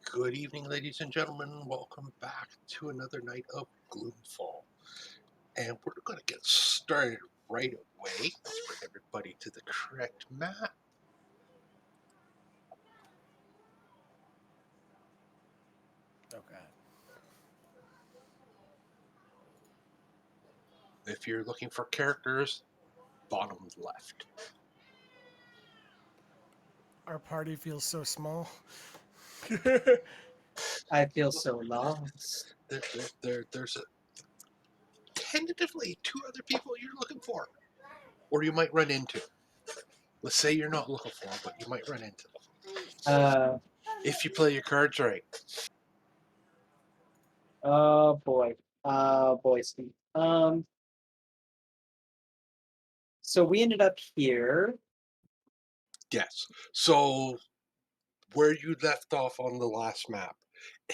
Good evening, ladies and gentlemen. Welcome back to another night of Gloomfall. And we're going to get started right away. Let's bring everybody to the correct map. Okay. If you're looking for characters, bottom left. Our party feels so small. I feel so lost. There's tentatively 2 other people you're looking for, or you might run into. Let's say you're not looking for them, but you might run into them. If you play your cards right. Oh boy. Steve. So we ended up here. Yes. So where you left off on the last map,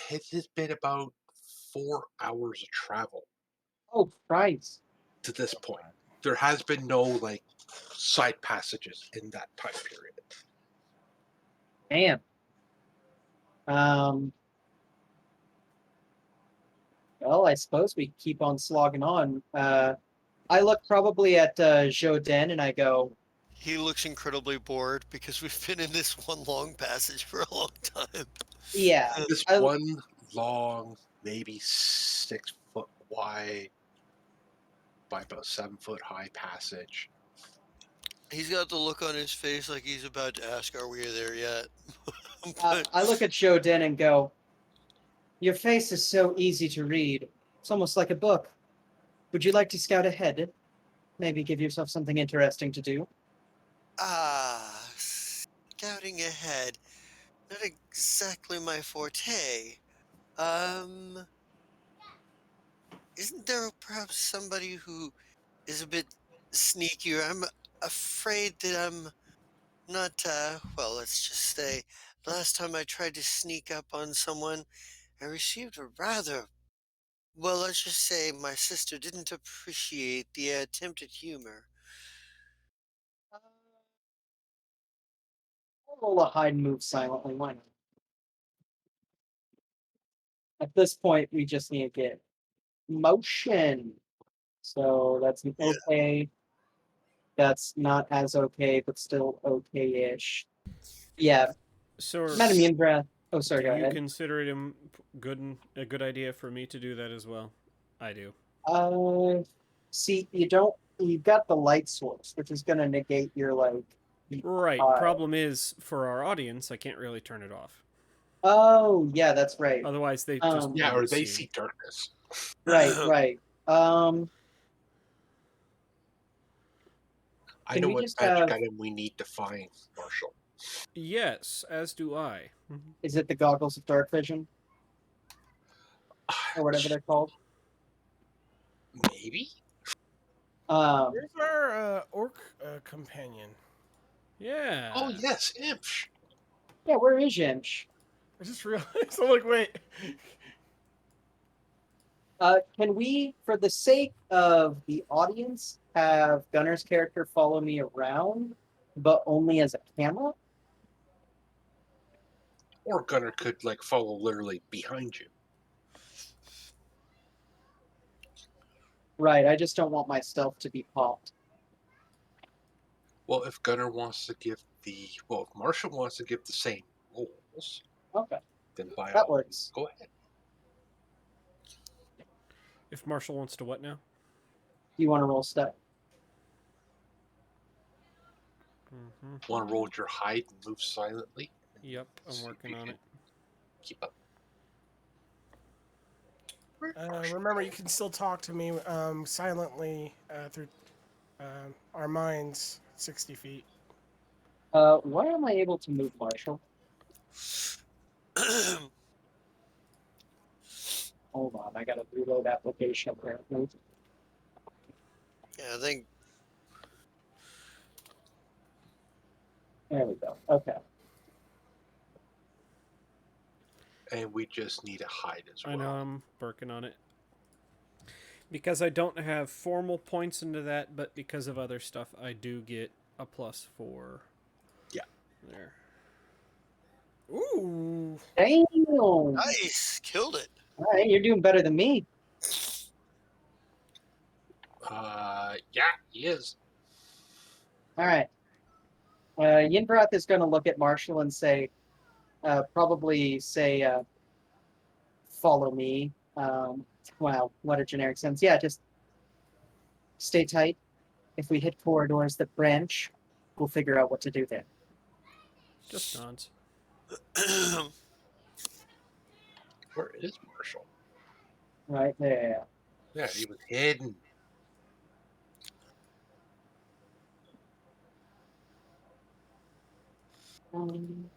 it has been about 4 hours of travel Oh Christ. to this point. There has been no side passages in that time period. Man. Well, I suppose we keep on slogging on. I look probably at Joden and I go, He looks incredibly bored because we've been in this one long passage for a long time. yeah. This one long, maybe 6 foot wide by about 7 foot high passage. He's got the look on his face like he's about to ask, "Are we there yet?" I look at Joden and go, your face is so easy to read. It's almost like a book. Would you like to scout ahead? Maybe give yourself something interesting to do? Scouting ahead. Not exactly my forte. Um, isn't there perhaps somebody who is a bit sneakier? I'm afraid that I'm not, well, let's just say, last time I tried to sneak up on someone, I received a rather, well, let's just say my sister didn't appreciate the attempt at humor. I'll roll a hide and move silently. Why not? At this point, we just need to get motion. So that's an Yeah. okay. That's not as okay, but still okay-ish. Yeah, So, Madam breath. Oh, sorry, do go you ahead. consider it a good idea for me to do that as well? I do. See, you don't. You've got the light source, which is going to negate your Right. Problem is, for our audience, I can't really turn it off. Oh, yeah, that's right. Otherwise, they just Yeah, or wouldn't they see. see darkness. Right. Um, I Can know we what just magic have? item we need to find, Marshall. Yes, as do I. Is it the goggles of dark vision or whatever they're called? Maybe? Where's our orc companion? Yeah. Oh, yes, Imsh. Yeah, where is Yinch? I just realized. I'm like, wait. Can we, for the sake of the audience, have Gunner's character follow me around, but only as a camera? Or Gunner could, like, follow literally behind you. Right, I just don't want myself to be popped. Well, if Gunner wants to give if Marshall wants to give the same rules, Okay, then by that all means, works. go ahead. If Marshall wants to what now? Do you want to roll step? Mm-hmm. Want to roll your hide and move silently? Yep, I'm See if working you on can it. Keep up. Remember, you can still talk to me silently through our minds 60 feet. Why am I able to move Marshall? Hold on, I gotta reload application apparently. Yeah, I think There we go. Okay. And we just need a hide as well. I know I'm working on it. Because I don't have formal points into that, but because of other stuff, I do get a +4. Yeah. There. Ooh. Damn. nice, killed it. All right, you're doing better than me. Yeah, he is. All right. Yinbrath is going to look at Marshall and say, probably say, follow me. Wow, what a generic sense. Yeah, just stay tight. If we hit corridors that branch, we'll figure out what to do there. Just nods. Where is Marshall? Right there. Yeah, he was hidden. Um,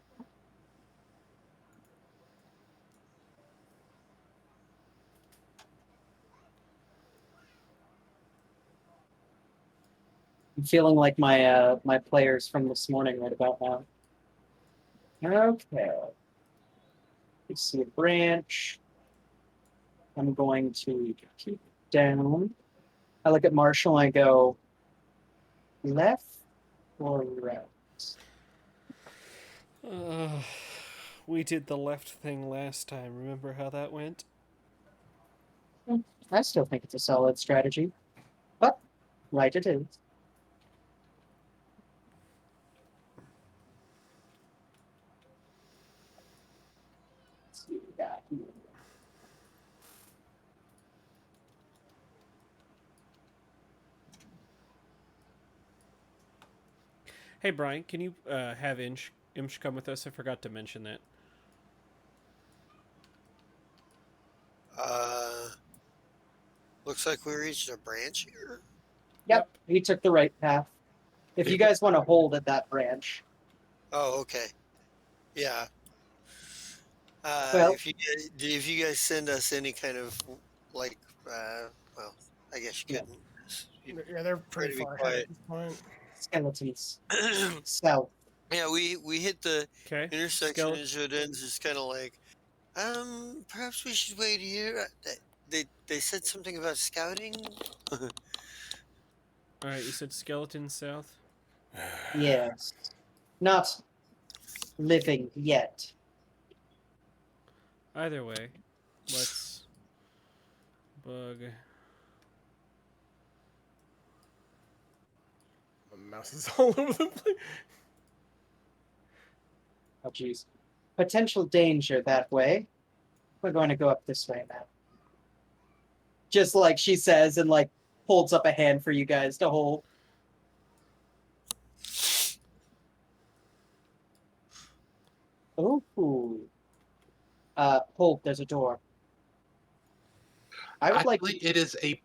I'm feeling like my players from this morning right about now. Okay. You see a branch. I'm going to keep down. I look at Marshall and I go, left or right? We did the left thing last time. Remember how that went? I still think it's a solid strategy. But right it is. Let's see what we got here. Hey, Brian, can you have Imsh come with us? I forgot to mention that. Looks like we reached a branch here. Yep, he took the right path. If you guys want to hold at that branch. Oh, okay. Yeah. Well- If you guys send us any kind of like, well, I guess you Yeah. couldn't. Yeah, they're pretty to be far ahead at this point. Skeletons. South. Yeah, we hit the Okay. intersection and Joden's just kind of like, perhaps we should wait here. They said something about scouting. All right, you said skeleton south. Yes. Not living yet. Either way, let's bug. My mouse is all over the place. Oh, geez. Potential danger that way. We're going to go up this way now. Just like she says, and like holds up a hand for you guys to hold. Oh. Hold, there's a door. I would like to. Actually, it is a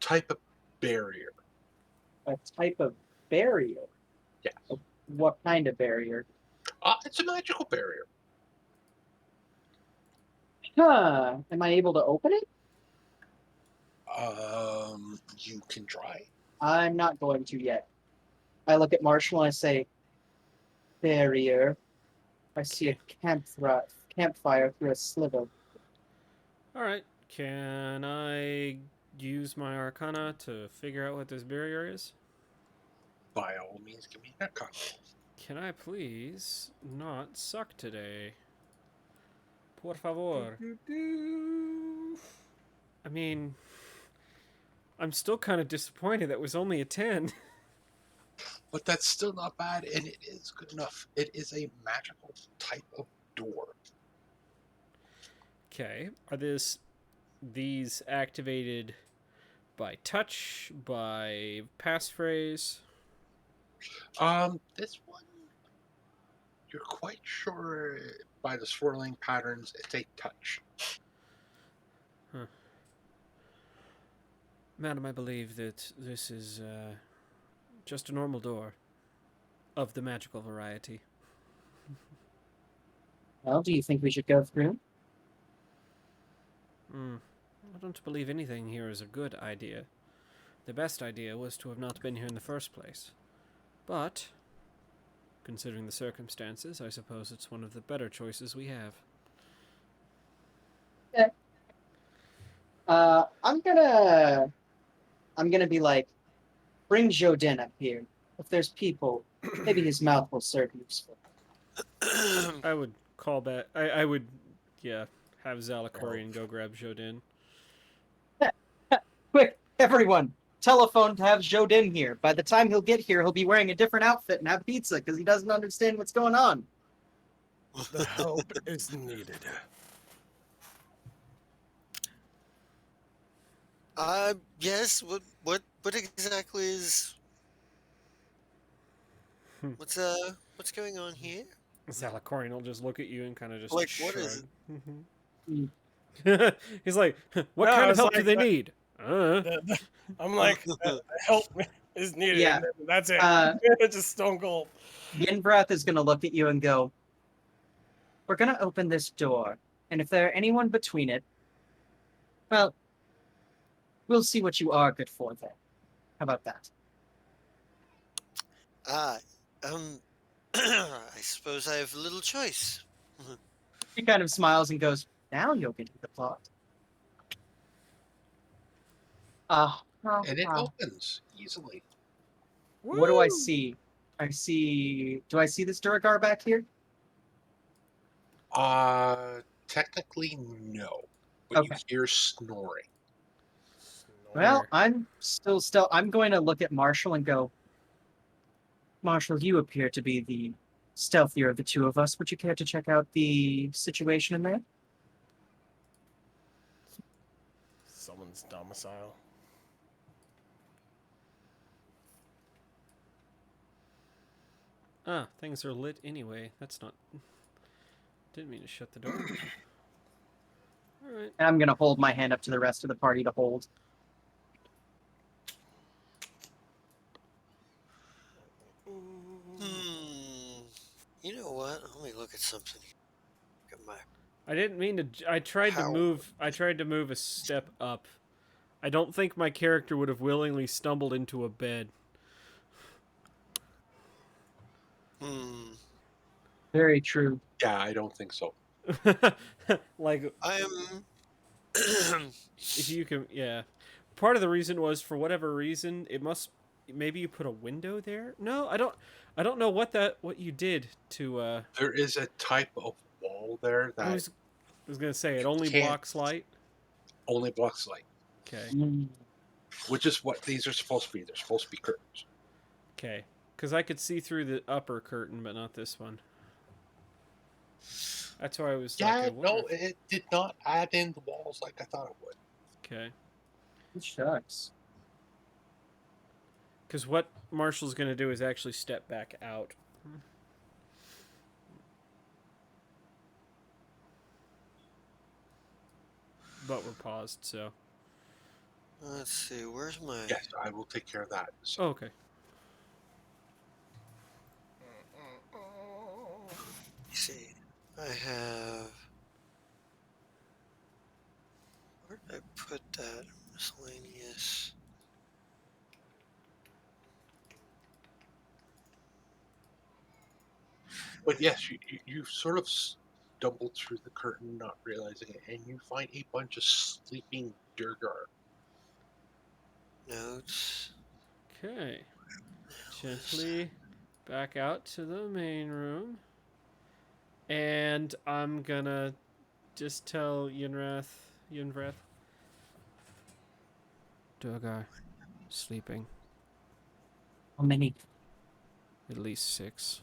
type of barrier. A type of barrier. Yes. What kind of barrier? It's a magical barrier. Huh. Am I able to open it? You can try. I'm not going to yet. I look at Marshall and I say, barrier. I see a campfire through a sliver. All right. Can I use my Arcana to figure out what this barrier is? By all means, give me an Arcana. Can I please not suck today? Por favor. I mean, I'm still kind of disappointed that was only a 10. But that's still not bad, and it is good enough. It is a magical type of door. Okay. Are these activated by touch, by passphrase? This one, you're quite sure by the swirling patterns, it's a touch. Huh. Madam, I believe that this is just a normal door of the magical variety. Well, do you think we should go through? I don't believe anything here is a good idea. The best idea was to have not been here in the first place. But, considering the circumstances, I suppose it's one of the better choices we have. I'm gonna be like, bring Jodin up here. If there's people, maybe his mouth will serve useful. I would call back. I would, yeah, have Zalakorian go grab Jodin. Quick, everyone, telephone to have Jodin here. By the time he'll get here, he'll be wearing a different outfit and have pizza because he doesn't understand what's going on. The help is needed. Yes. What exactly is? What's going on here? Zalakorian will just look at you and kind of just Like, shrug. what is He's like, what No, kind of it's help do like they the- need? I'm like, help is needed. Yeah. That's it. It's just stone cold. Yinbrath is gonna look at you and go, we're gonna open this door, and if there are anyone between it, well, we'll see what you are good for then. How about that? Ah, I suppose I have little choice. He kind of smiles and goes, now you'll get to the plot. And it opens easily. What do I see? Do I see this Duragar back here? Technically, no. But you Okay. hear snoring. Well, I'm I'm going to look at Marshall and go, Marshall, you appear to be the stealthier of the two of us. Would you care to check out the situation in there? Someone's domicile. Ah, things are lit anyway. That's not... Didn't mean to shut the door. Alright. And I'm going to hold my hand up to the rest of the party to hold. You know what? Let me look at something. Look at my I didn't mean to... I tried to How? move... I tried to move a step up. I don't think my character would have willingly stumbled into a bed. Very true. Yeah, I don't think so. Like, I am. if you can... Yeah. Part of the reason was, for whatever reason, it must... Maybe you put a window there? No, I don't know what you did to... There is a type of wall there that I was gonna say, it only can't- blocks light. only blocks light, Okay. which is what these are supposed to be. They're supposed to be curtains. Okay. Because I could see through the upper curtain, but not this one. That's why I was like, Yeah, I no, wonder if- it did not add in the walls like I thought it would. Okay. Shucks. Because what Marshall's going to do is actually step back out. But we're paused, so... Let's see, where's my... Yes, I will take care of that. So, Oh, okay. Let's see, I have... Where did I put that? Miscellaneous. but yes, you sort of stumble through the curtain, not realizing it, and you find a bunch of sleeping Durgar. Notes. Okay. What is Gently back out to the main room. And I'm gonna just tell Yunvrath, Durgar, sleeping. How many? At least 6.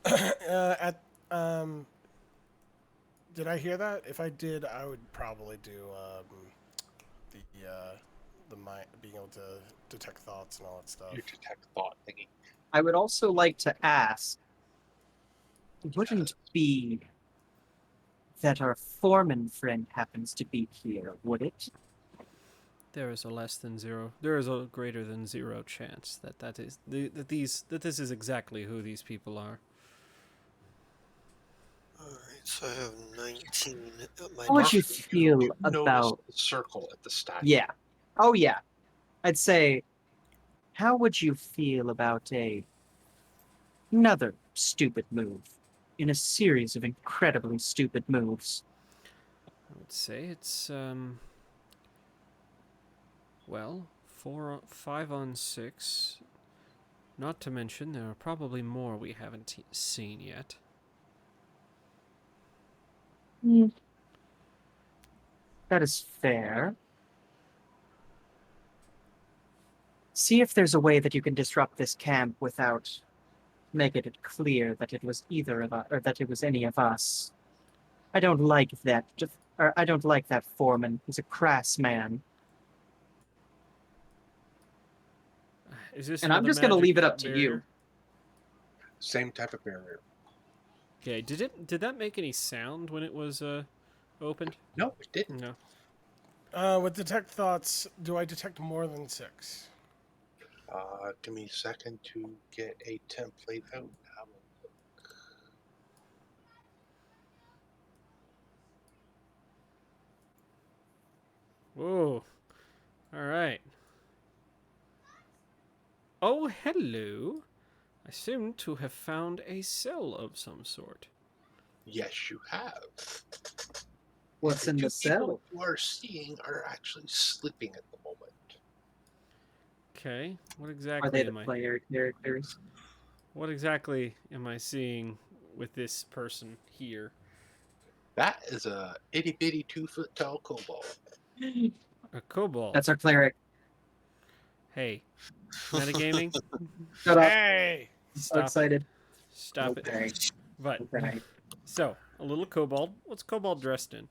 At did I hear that? If I did, I would probably do the mind, being able to detect thoughts and all that stuff. You detect thought thingy. I would also like to ask, it wouldn't be that our foreman friend happens to be here, would it? There is a greater than 0 chance that this is exactly who these people are. Alright, so I have 19 at my How would you desk. feel You notice about... the circle at the statue. Yeah. Oh, yeah. I'd say, how would you feel about another stupid move in a series of incredibly stupid moves? I would say it's well, 5 on 6. Not to mention there are probably more we haven't seen yet. That is fair. See if there's a way that you can disrupt this camp without making it clear that it was either of us, or that it was any of us. I don't like that. Or I don't like that foreman. He's a crass man. Is this And for I'm the just gonna magic leave it up to you. barrier? Same type of barrier. Okay, did that make any sound when it was opened? No, it didn't. No. With detect thoughts, do I detect more than 6? Give me a second to get a template out. Whoa. All right. Oh, hello. I seem to have found a cell of some sort. Yes, you have. What's in Two the cell? people you are seeing are actually sleeping at the moment. Okay. What Are exactly they the am I? player characters? What exactly am I seeing with this person here? That is a itty bitty 2-foot tall kobold. A kobold. That's our cleric. Hey. Metagaming? Shut up. Hey! I'm so Stop it. excited. Stop it. Okay. But Okay. so, a little kobold. What's kobold dressed in?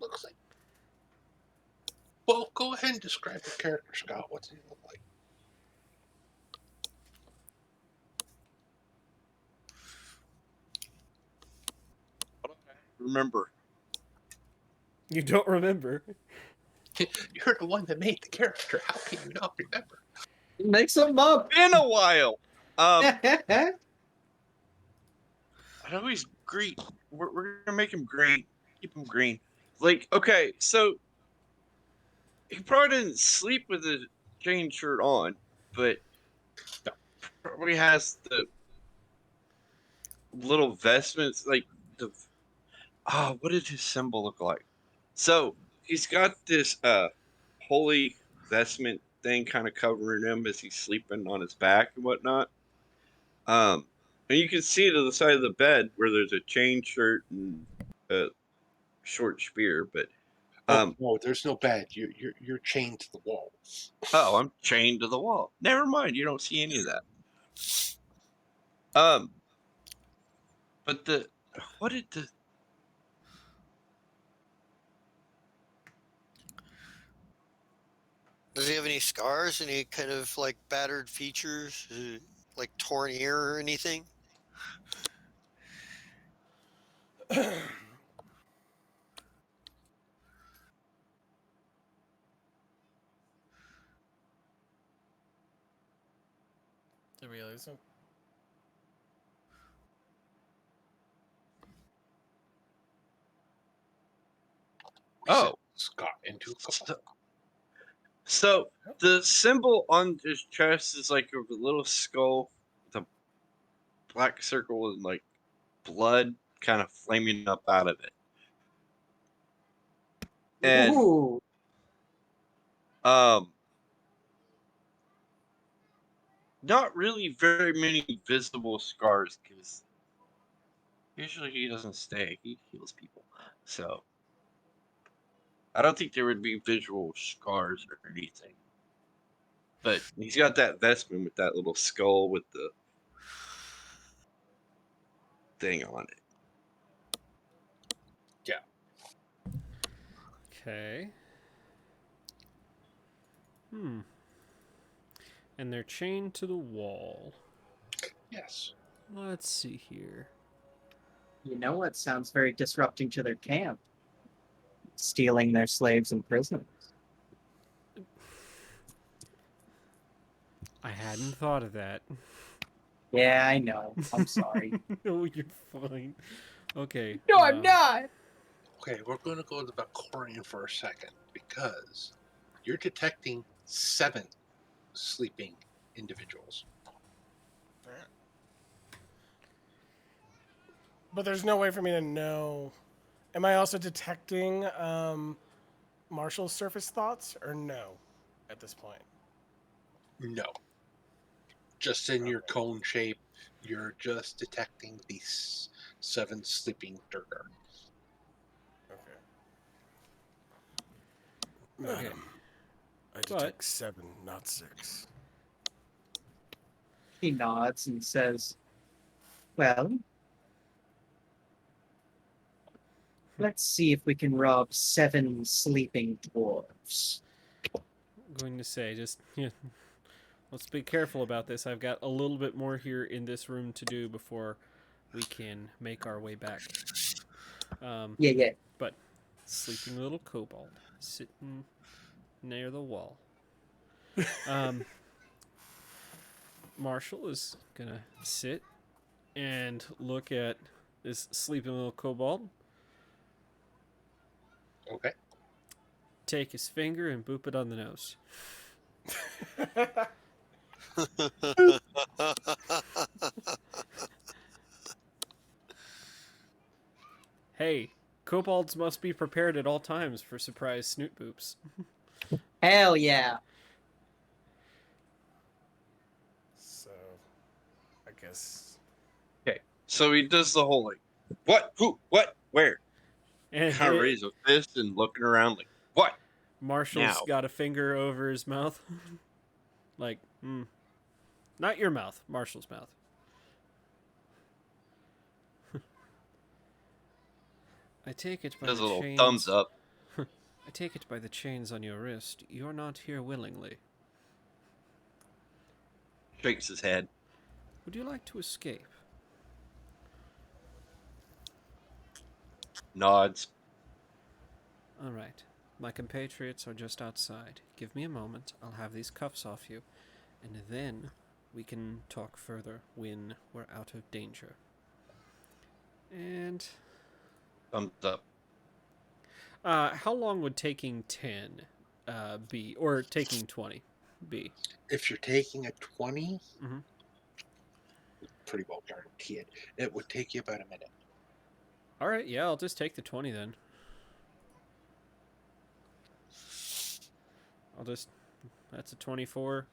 Looks like. Well, go ahead and describe the character, Scott. What's he look like? Remember. You don't remember. You're the one that made the character. How can you not remember? Make some up. Been a while. I know he's green. We're gonna make him green. Keep him green. Like, okay, so he probably didn't sleep with a chain shirt on, but probably has the little vestments, like the what did his symbol look like? So he's got this holy vestment thing kind of covering him as he's sleeping on his back and whatnot. And you can see to the side of the bed where there's a chain shirt and a short spear, but No, there's no bed. You're chained to the wall. oh, I'm chained to the wall. Never mind, you don't see any of that. But what did the Does he have any scars? Any kind of like battered features? Like torn ear or anything? the realism. We said Oh, Scott into a couple. so the symbol on his chest is like a little skull with a black circle and like blood kind of flaming up out of it. And Ooh. not really very many visible scars because usually he doesn't stay. He heals people. So I don't think there would be visual scars or anything. But he's got that vestment with that little skull with the thing on it. Okay. And they're chained to the wall. Yes. Let's see here. You know what sounds very disrupting to their camp? Stealing their slaves and prisoners. I hadn't thought of that. Yeah, I know. I'm sorry. No, you're fine. Okay. No, I'm not. Okay, we're going to go to the Valkorian for a second because you're detecting 7 sleeping individuals. But there's no way for me to know. Am I also detecting Marshall's surface thoughts, or no? At this point, No. Just in your cone shape, you're just detecting these 7 sleeping Durgar. okay. Okay. Madam, I detect 7, not 6. He nods and says, well, let's see if we can rob 7 sleeping dwarves. I'm going to say, just let's be careful about this. I've got a little bit more here in this room to do before we can make our way back. Yeah. But sleeping little kobold sitting near the wall. Marshall is gonna sit and look at this sleeping little kobold. Okay. Take his finger and boop it on the nose. Hey, kobolds must be prepared at all times for surprise snoot boops. Hell yeah. So, I guess. Okay. So he does the whole like, what, who, what, where? And Kind of raise a fist and looking around like, what? Marshall's Now. got a finger over his mouth. Like, not your mouth, Marshall's mouth. I take it by Does the a little chains. thumbs up. I take it by the chains on your wrist. You're not here willingly. Shakes his head. Would you like to escape? Nods. All right. My compatriots are just outside. Give me a moment. I'll have these cuffs off you, and then we can talk further when we're out of danger. And Thumbs up. how long would taking 10 be, or taking 20 be? If you're taking a 20, Mhm. pretty well guaranteed, it would take you about a minute. All right, yeah, I'll just take the 20 then. That's a 24.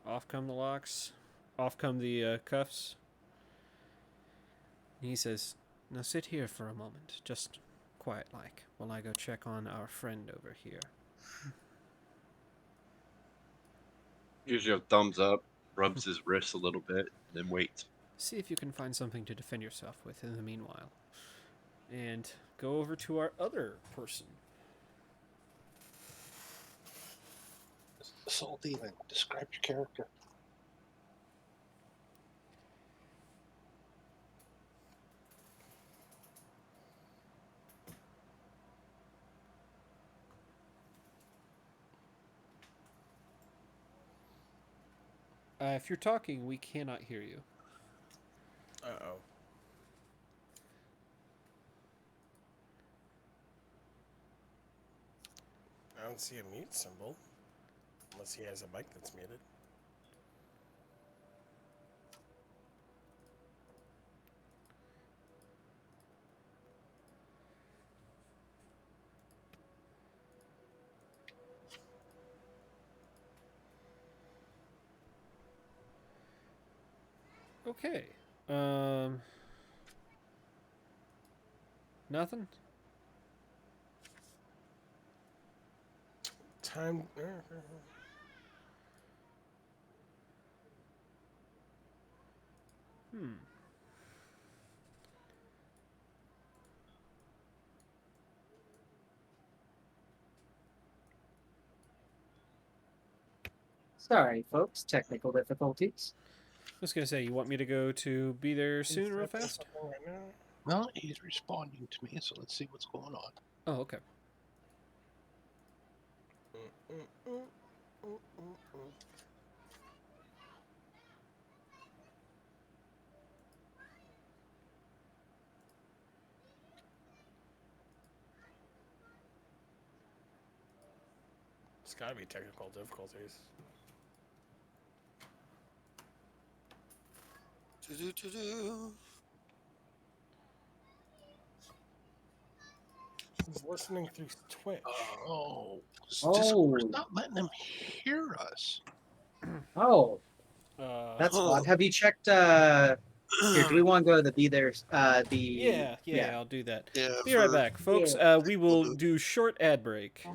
Off come the locks. Off come the cuffs. He says, now sit here for a moment, just quiet like, while I go check on our friend over here. Gives you a thumbs up. Rubs his wrist a little bit. Then waits. See if you can find something to defend yourself with in the meanwhile. And go over to our other person. Soul Demon, describe your character. If you're talking, we cannot hear you. Uh-oh. I don't see a mute symbol. Unless he has a mic that's muted. Okay. Nothing? Time. Hmm. Sorry, folks, technical difficulties. I was gonna say, you want me to go to be there soon, real fast? Right now. Well, he's responding to me, so let's see what's going on. Oh, okay. It's gotta be technical difficulties. Do-do-do-do. He's listening through Twitch. Oh, Oh. Discord's not letting him hear us. Oh, Uh, that's Oh. odd. Have you checked? Here, do we want to go to the be there? yeah, I'll do that. Yeah, Be right for- back, folks. Yeah. We will do short ad break.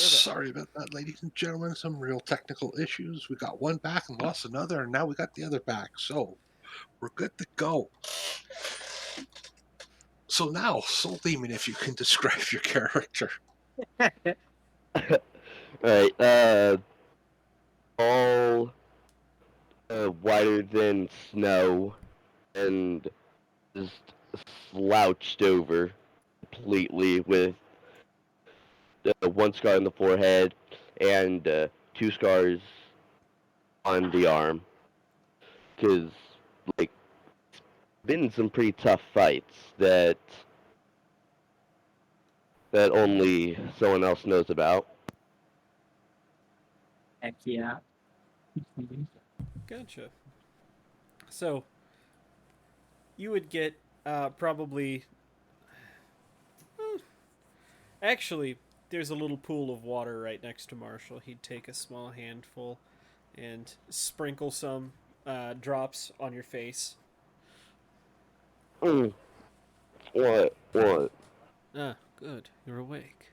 Sorry about that, ladies and gentlemen. Some real technical issues. We got one back and lost another, and now we got the other back. So we're good to go. So now, Soul Demon, if you can describe your character. Alright, all whiter than snow and just slouched over completely with one scar on the forehead and two scars on the arm. Because, like, been some pretty tough fights that only someone else knows about. Heck yeah. Gotcha. So, you would get probably. Actually, there's a little pool of water right next to Marshall. He'd take a small handful and sprinkle some drops on your face. Mm, what? Ah, good. You're awake.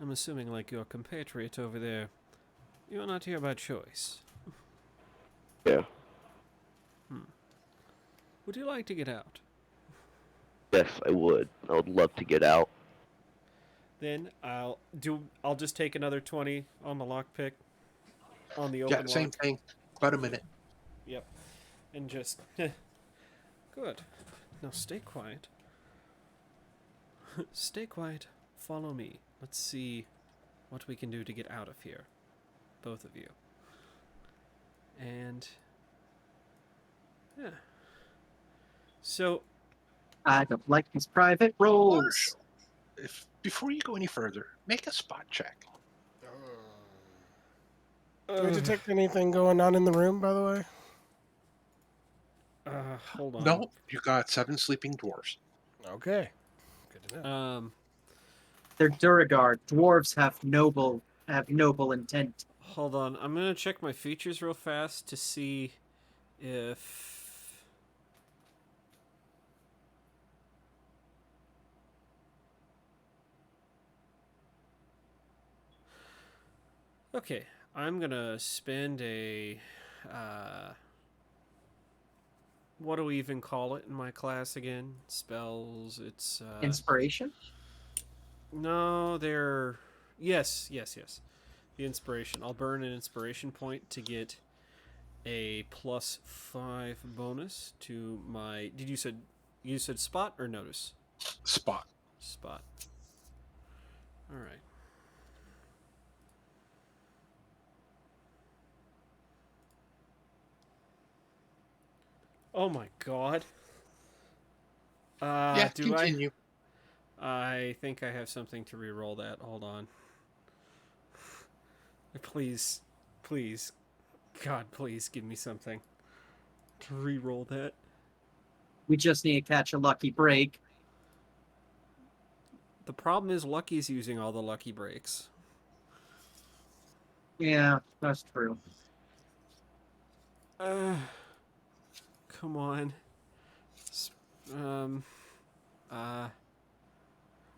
I'm assuming, like your compatriot over there, you're not here by choice. Yeah. Would you like to get out? Yes, I would. I would love to get out. Then I'll just take another 20 on the lockpick on the Yeah, open same lock. thing. About a minute. Yep. And just good. Now stay quiet. Stay quiet. Follow me. Let's see what we can do to get out of here. Both of you. And yeah. So I don't like these private roles. Marshall, before you go any further, make a spot check. Do we detect anything going on in the room, by the way? hold on. No, you got 7 sleeping dwarves. Okay. Good to know. They're Duragard. Dwarves have noble intent. Hold on. I'm gonna check my features real fast to see if. Okay, I'm gonna spend a. What do we even call it in my class again? Spells. It's. Inspiration? No, they're. Yes. The inspiration. I'll burn an inspiration point to get a +5 bonus to my. Did you said spot or notice? Spot. Spot. All right. Oh my god. Yeah, Do continue. I think I have something to re-roll that. Hold on. Please, God, please give me something to re-roll that. We just need to catch a lucky break. The problem is Lucky's using all the lucky breaks. Yeah, that's true. Come on.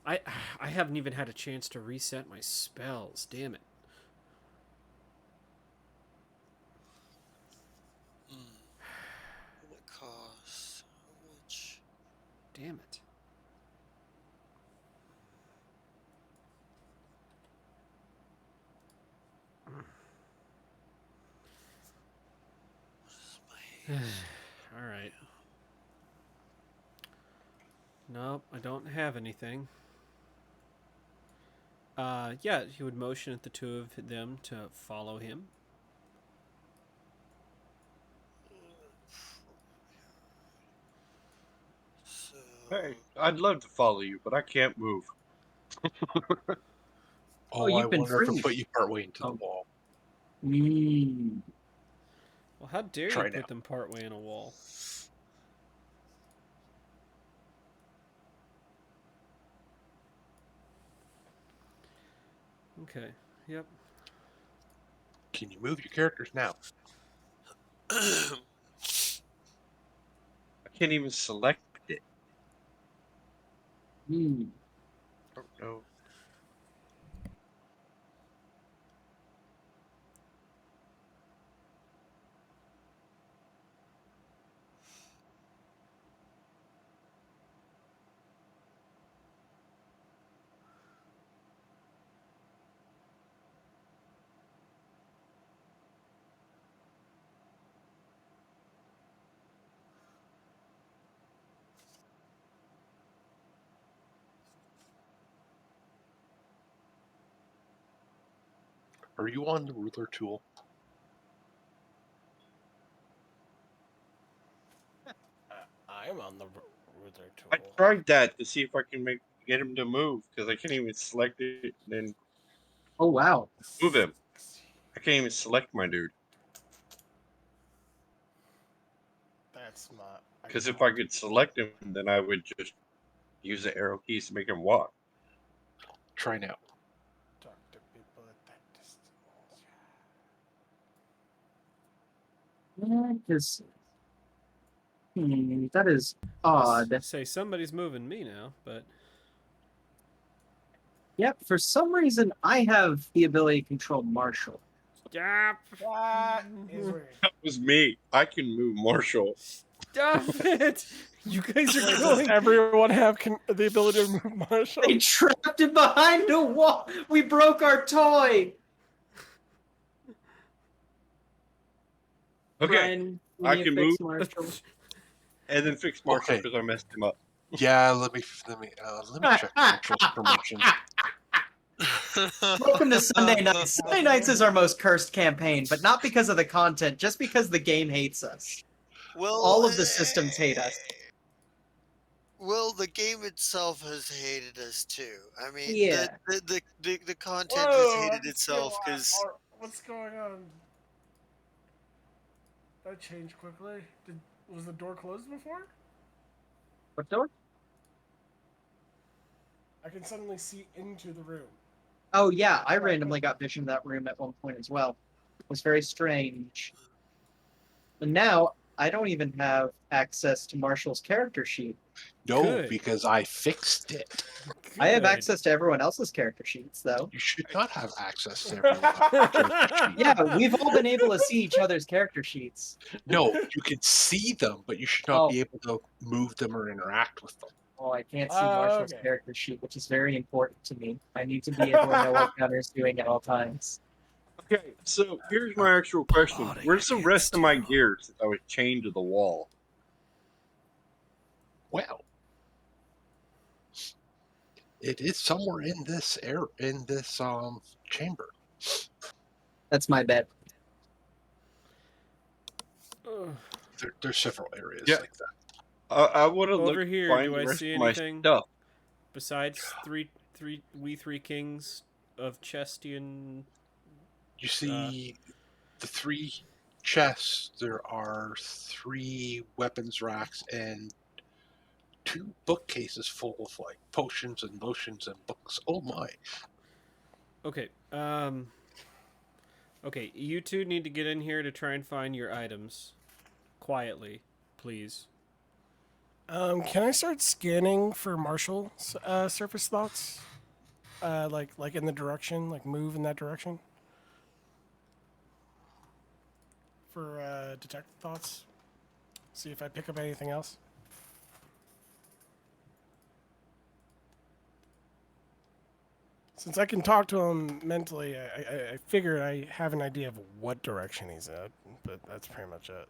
I haven't even had a chance to reset my spells. Damn it. What it costs? How much? Damn it. All right. Nope, I don't have anything. Yeah, he would motion at the two of them to follow him. So, Hey, I'd love to follow you, but I can't move. Oh, I you've been wonder if freed. it put you partway into the Oh. wall. Well, how dare Try you now. put them partway in a wall? Okay, yep. Can you move your characters now? I can't even select it. Hmm. Oh no. Are you on the ruler tool? I'm on the ruler I tool. tried that to see if I can get him to move because I can't even select it and then Oh wow. move him. I can't even select my dude That's not. because if I could select him, then I would just use the arrow keys to make him walk. Try now. Talk to people at that distance. Because that is odd. Say somebody's moving me now, but Yep, for some reason I have the ability to control Marshall. stop. That is weird. That was me. I can move Marshall. Stop it! You guys are Does going. everyone have the ability to move Marshall? They trapped him behind a wall. We broke our toy. Okay, Brian, we I need can to fix move. Marshall. And then fix Marshall Okay. because I messed him up. Yeah, let me check Marshall's promotion. Welcome to Sunday Nights. Sunday Nights is our most cursed campaign, but not because of the content, just because the game hates us. Well, All of the systems hate us. Well, the game itself has hated us too. I mean, Yeah. the content has hated itself because What's going on? That changed quickly. Was the door closed before? What door? I can suddenly see into the room. Oh yeah, I randomly got vision in that room at one point as well. It was very strange. And now I don't even have access to Marshall's character sheet. No, Good. because I fixed it. I have Good. access to everyone else's character sheets, though. You should not have access to everyone. Yeah, we've all been able to see each other's character sheets. No, you can see them, but you should not Oh. be able to move them or interact with them. Oh, I can't see Oh, Marshall's okay. character sheet, which is very important to me. I need to be able to know what Gunner's doing at all times. Okay, so here's my actual question. Plotting Where's the rest of my against gear since I was chained to the wall? Well, it is somewhere in this chamber. That's my bet. Ugh. There's several areas Yeah. like that. I would have Over looked here, to find do the I rest see of my anything? stuff. Besides three kings of Chestian. You see the 3 chests. There are 3 weapons racks and 2 bookcases full of like potions and lotions and books. Oh my! Okay. Okay, you two need to get in here to try and find your items quietly, please. Can I start scanning for Marshall's surface thoughts? Like in the direction, like move in that direction. For detect thoughts. See if I pick up anything else. Since I can talk to him mentally, I figured I have an idea of what direction he's at, but that's pretty much it.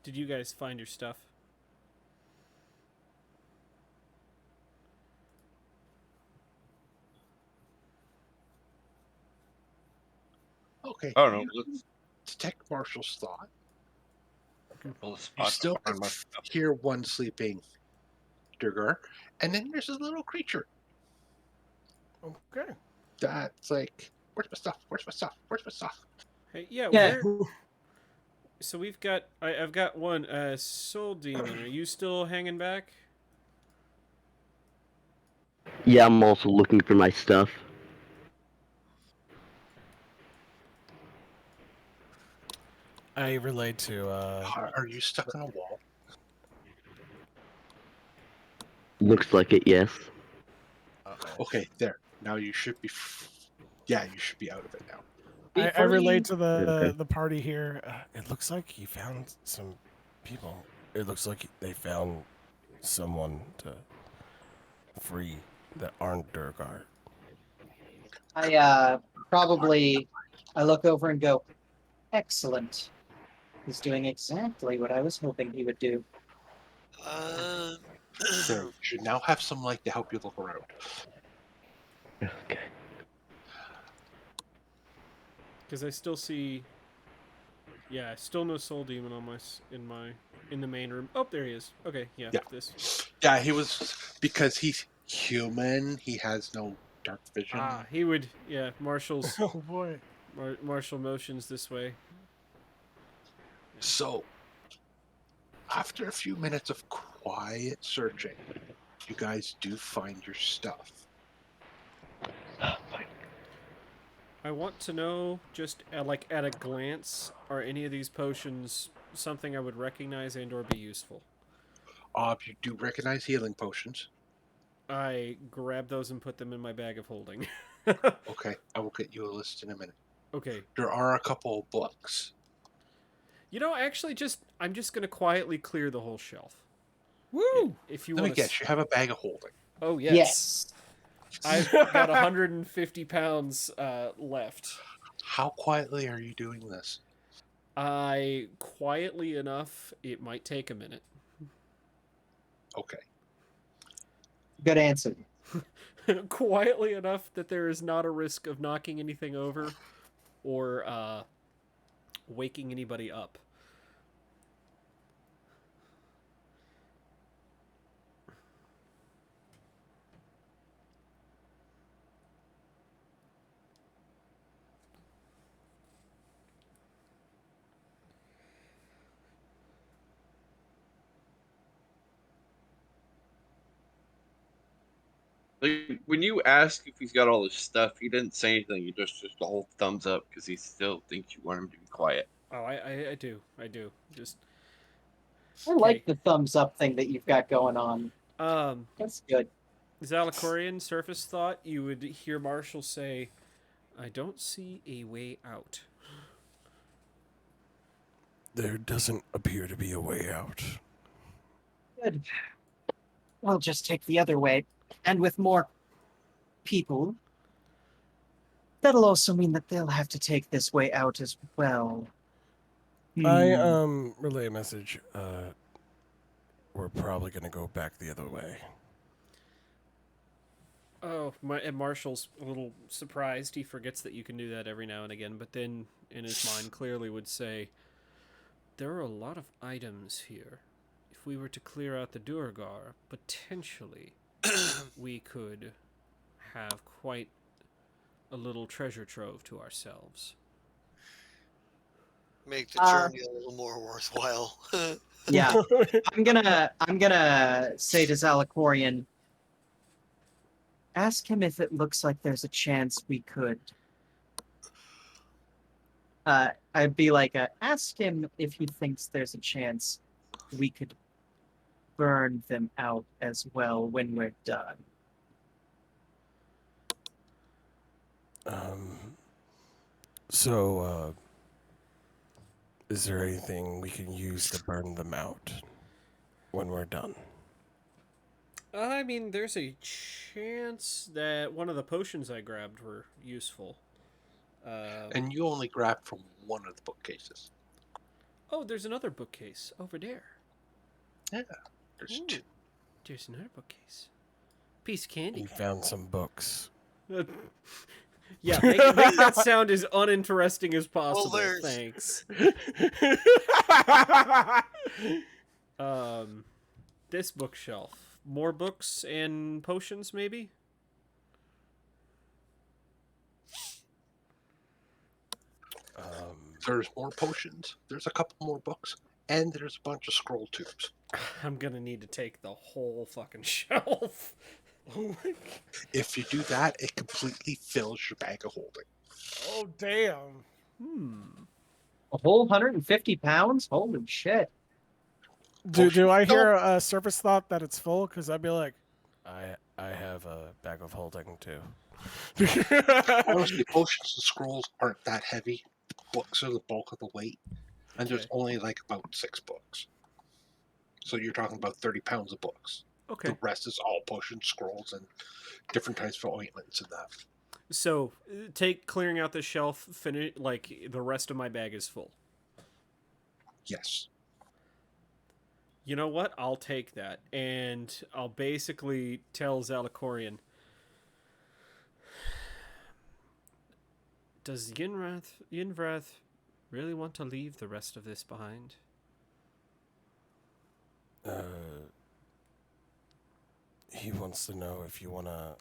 Did you guys find your stuff? Okay. I don't know. Let's Detect Marshall's thought. pull the You spot still to find my stuff. hear one sleeping Durgar, and then there's a little creature Okay. that's like, "Where's my stuff? Where's my stuff? Where's my stuff?" Hey, yeah. Yeah. So we've got. I've got one. Soul Demon. Are you still hanging back? Yeah, I'm also looking for my stuff. I relate to. Are you stuck on a wall? Looks like it, yes. Okay, there. Now you should be. Yeah, you should be out of it now. I relate to Okay. the party here. It looks like you found some people. It looks like they found someone to free that aren't Durgar. I look over and go, excellent. He's doing exactly what I was hoping he would do. There, you should now have some light to help you look around. Okay. Because I still see. Yeah, still no soul demon on in the main room. Oh, there he is. Okay, yeah, Yeah. this. Yeah, he was, because he's human. He has no dark vision. Ah, he would. Yeah, Marshall's Oh boy. Marshall motions this way. So, after a few minutes of quiet searching, you guys do find your stuff. I want to know, just like at a glance, are any of these potions something I would recognize and/or be useful? You do recognize healing potions. I grab those and put them in my bag of holding. Okay, I will get you a list in a minute. Okay. There are a couple of books. You know, actually, I'm just gonna quietly clear the whole shelf. Woo! If you Let me want to. guess, you have a bag of holding. Oh yes. Yes. I've got 150 pounds left. How quietly are you doing this? I quietly enough. It might take a minute. Okay. Good answer. Quietly enough that there is not a risk of knocking anything over or waking anybody up. Like, when you ask if he's got all his stuff, he didn't say anything. He just a whole thumbs up because he still thinks you want him to be quiet. Oh, I do. Just I okay. like the thumbs up thing that you've got going on. Um, That's good. Zalakorian surface thought. You would hear Marshall say, "I don't see a way out." There doesn't appear to be a way out. Good. We'll just take the other way. And with more people, that'll also mean that they'll have to take this way out as well. I Hmm. relay a message. We're probably gonna go back the other way. Oh, and Marshall's a little surprised. He forgets that you can do that every now and again, but then in his mind clearly would say, there are a lot of items here. If we were to clear out the Durgar, potentially we could have quite a little treasure trove to ourselves. Make the journey a little more worthwhile. Yeah. I'm gonna say to Zalakorian, ask him if it looks like there's a chance we could. I'd be like, ask him if he thinks there's a chance we could burn them out as well when we're done. So, is there anything we can use to burn them out when we're done? I mean, there's a chance that one of the potions I grabbed were useful. And you only grab from one of the bookcases. Oh, there's another bookcase over there. Yeah, there's two. There's another bookcase. Piece of candy. We found some books. Yeah, make that sound as uninteresting as possible. there's- Thanks. This bookshelf. More books and potions, maybe? There's more potions. There's a couple more books, and there's a bunch of scroll tubes. I'm gonna need to take the whole fucking shelf. If you do that, it completely fills your bag of holding. Oh damn! A whole 150 pounds? Holy shit. Do I hear a surface thought that it's full? Because I'd be like, I have a bag of holding too. Honestly, potions and scrolls aren't that heavy. Books are the bulk of the weight, and there's Okay. only like about 6 books. So you're talking about 30 pounds of books. Okay. The rest is all potions, scrolls, and different types of ointments and that. So, clearing out the shelf, like, the rest of my bag is full. Yes. You know what? I'll take that. And I'll basically tell Zalakorian, Does Yinvrath really want to leave the rest of this behind? He wants to know if you want to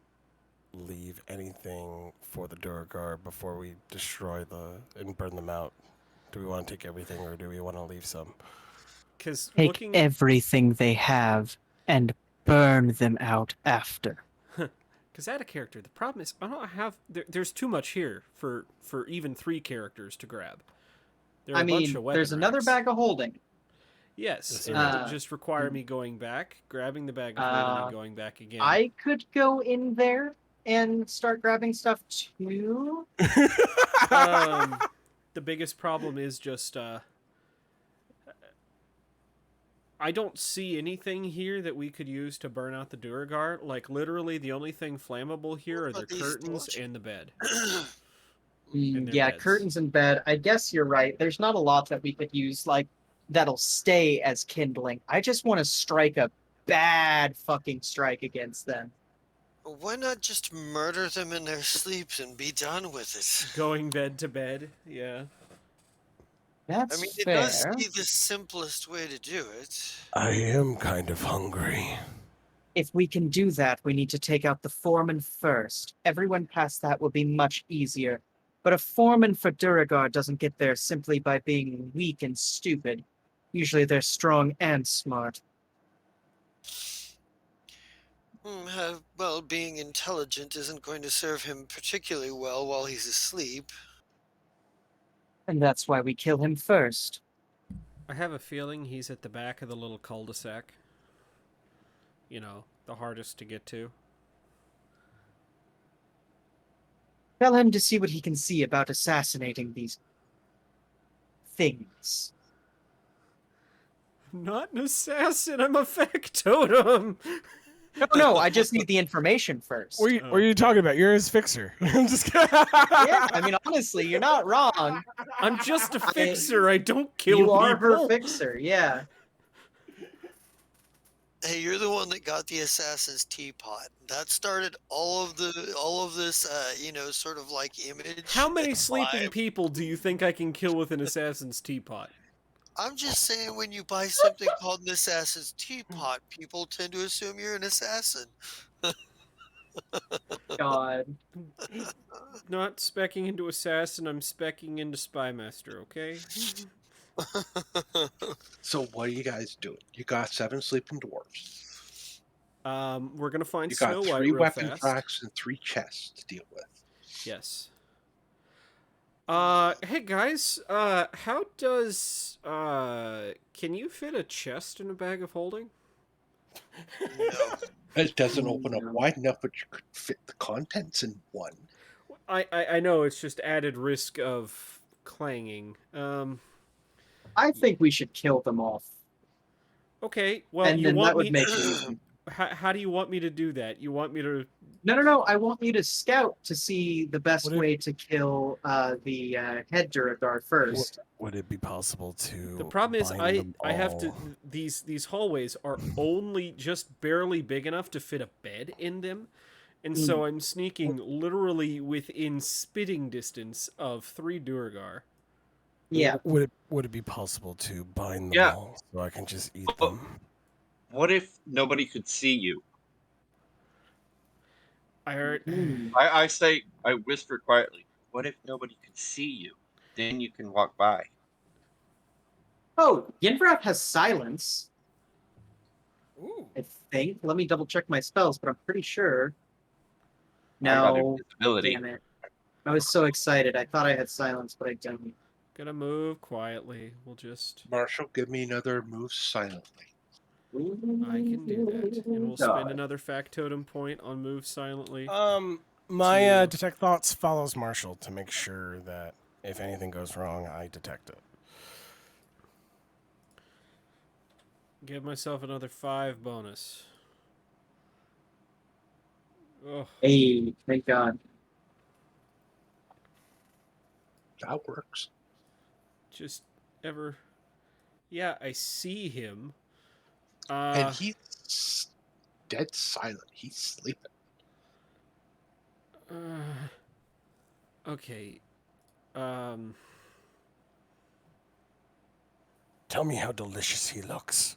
leave anything for the Duragar before we destroy and burn them out. Do we want to take everything, or do we want to leave some? Because Take looking everything they have and burn them out after. Because out of character, the problem is I don't have. There's too much here for even 3 characters to grab. There are I a bunch mean, of weapon there's another racks. bag of holding. Yes, Yes, it there would is. just require me going back, grabbing the bag of holding, and going back again. I could go in there and start grabbing stuff too. The biggest problem is just I don't see anything here that we could use to burn out the Duragar. Like, literally, the only thing flammable here What are the about these curtains torches? and the bed. And their Yeah, beds. curtains and bed. I guess you're right. There's not a lot that we could use, like, that'll stay as kindling. I just want to strike a bad fucking strike against them. Why not just murder them in their sleeps and be done with it? Going bed to bed, yeah. That's I mean, it fair. does seem the simplest way to do it. I am kind of hungry. If we can do that, we need to take out the foreman first. Everyone past that will be much easier. But a foreman for Duragar doesn't get there simply by being weak and stupid. Usually they're strong and smart. Well, being intelligent isn't going to serve him particularly well while he's asleep. And that's why we kill him first. I have a feeling he's at the back of the little cul-de-sac. You know, the hardest to get to. Tell him to see what he can see about assassinating these things. I'm not an assassin, I'm a factotum! No, I just need the information first. What are you talking about? You're his fixer. I'm just kidding. Yeah, I mean, honestly, you're not wrong. I'm just a fixer, I don't kill You people! are her fixer, yeah. Hey, you're the one that got the assassin's teapot. That started all of this, sort of like image. How many and sleeping vibe. people do you think I can kill with an assassin's teapot? I'm just saying, when you buy something called an assassin's teapot, people tend to assume you're an assassin. God. Not specking into assassin, I'm specking into spymaster, okay? So what are you guys doing? You got 7 sleeping dwarves. We're gonna find You Snow got White 3 real weapon fast. tracks and 3 chests to deal with. Yes. Hey guys, how does, can you fit a chest in a bag of holding? No. It doesn't open up wide enough, but you could fit the contents in one. I know, it's just added risk of clanging. I think we should kill them off. Okay, well, And you then want that would me... make it easy. How do you want me to do that? You want me to... No. I want you to scout to see the best Would it- way to kill the head Duragar first. Would it be possible to? The problem is bind them I have to... all? These hallways are only just barely big enough to fit a bed in them. And so I'm sneaking literally within spitting distance of 3 Duragar. Yeah. Would it be possible to bind them Yeah. all so I can just eat Oh. them? What if nobody could see you? I heard... I whisper quietly. What if nobody could see you? Then you can walk by. Oh, Yinvrath has silence, Ooh. I think. Let me double check my spells, but I'm pretty sure. I got No, invisibility. damn it. I was so excited. I thought I had silence, but I don't. Gonna move quietly. We'll just... Marshall, give me another move silently. I can do that. And we'll spend God. another factotum point on move silently. My To- detect thoughts follows Marshall to make sure that if anything goes wrong, I detect it. Give myself another 5 bonus. Oh, Hey, thank God. That works. just ever... Yeah, I see him. And he's dead silent. He's sleeping. Okay. Tell me how delicious he looks.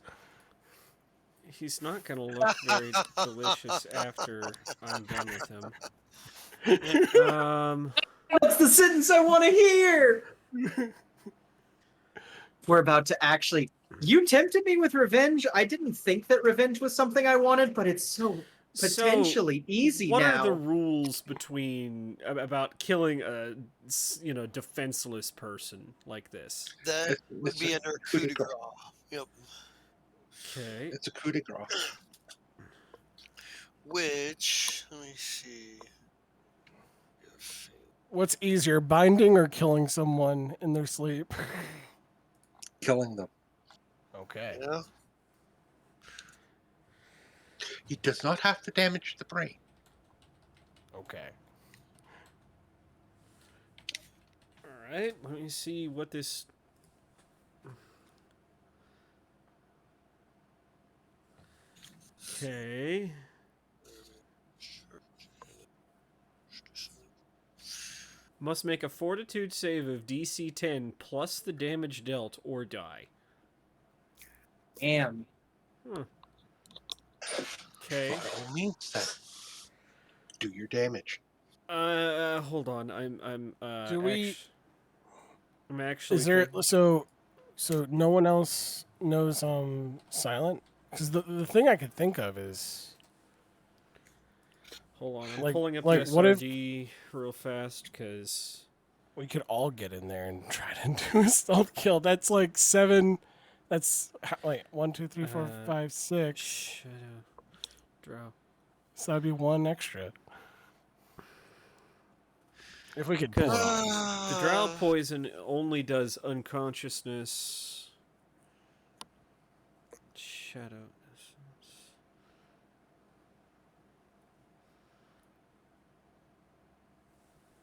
He's not gonna look very delicious after I'm done with him. That's the sentence I want to hear. We're about to actually. You tempted me with revenge. I didn't think that revenge was something I wanted, but it's so potentially easy what now. are the rules about killing a defenseless person like this? That would It's be a under coup coup de de grace. grace. Yep. Okay. It's a coup de grace. Which, let me see. What's easier, binding or killing someone in their sleep? Killing them. Okay. Yeah. He does not have to damage the brain. Okay. All right. Let me see what this. Okay. Must make a fortitude save of DC 10 plus the damage dealt or die. Damn. Okay. By all means, then, do your damage. Hold on. I'm actually. Is there so no one else knows silent? Because the thing I could think of is Hold on. I'm like- pulling up like, the what if- SRD real fast because. we could all get in there and try to do a stealth kill. That's like 7. That's wait 1, 2, 3, 4, 5, 6. Shadow. Drow. So that'd be 1 extra. If we could pull it off. The drow poison only does unconsciousness. Shadow essence.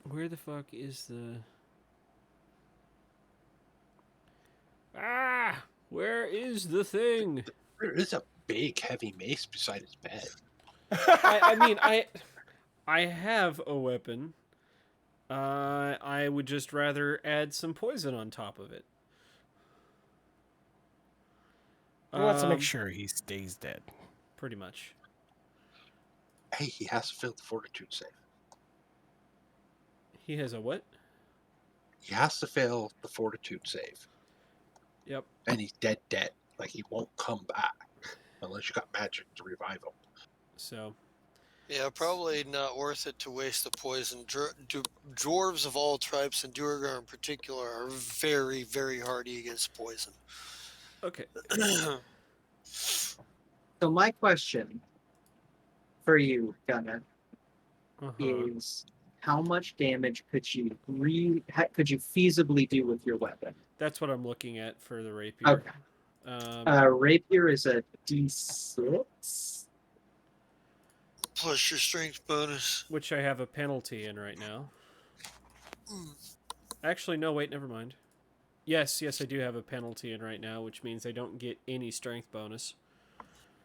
Where the fuck is the... Ah! Where is the thing? There is a big, heavy mace beside his bed. I have a weapon. I would just rather add some poison on top of it. He wants to make sure he stays dead. Pretty much. Hey, he has to fail the fortitude save. He has a what? He has to fail the fortitude save. Yep. And he's dead. Like, he won't come back unless you got magic to revive him. So... Yeah, probably not worth it to waste the poison. Dwarves of all types, and Duergar in particular, are very, very hardy against poison. Okay. So my question for you, Gunnar, is how much damage could you feasibly do with your weapon? That's what I'm looking at for the rapier. Okay. Rapier is a D6. Plus your strength bonus. Which I have a penalty in right now. Actually, no, wait, never mind. Yes, I do have a penalty in right now, which means I don't get any strength bonus.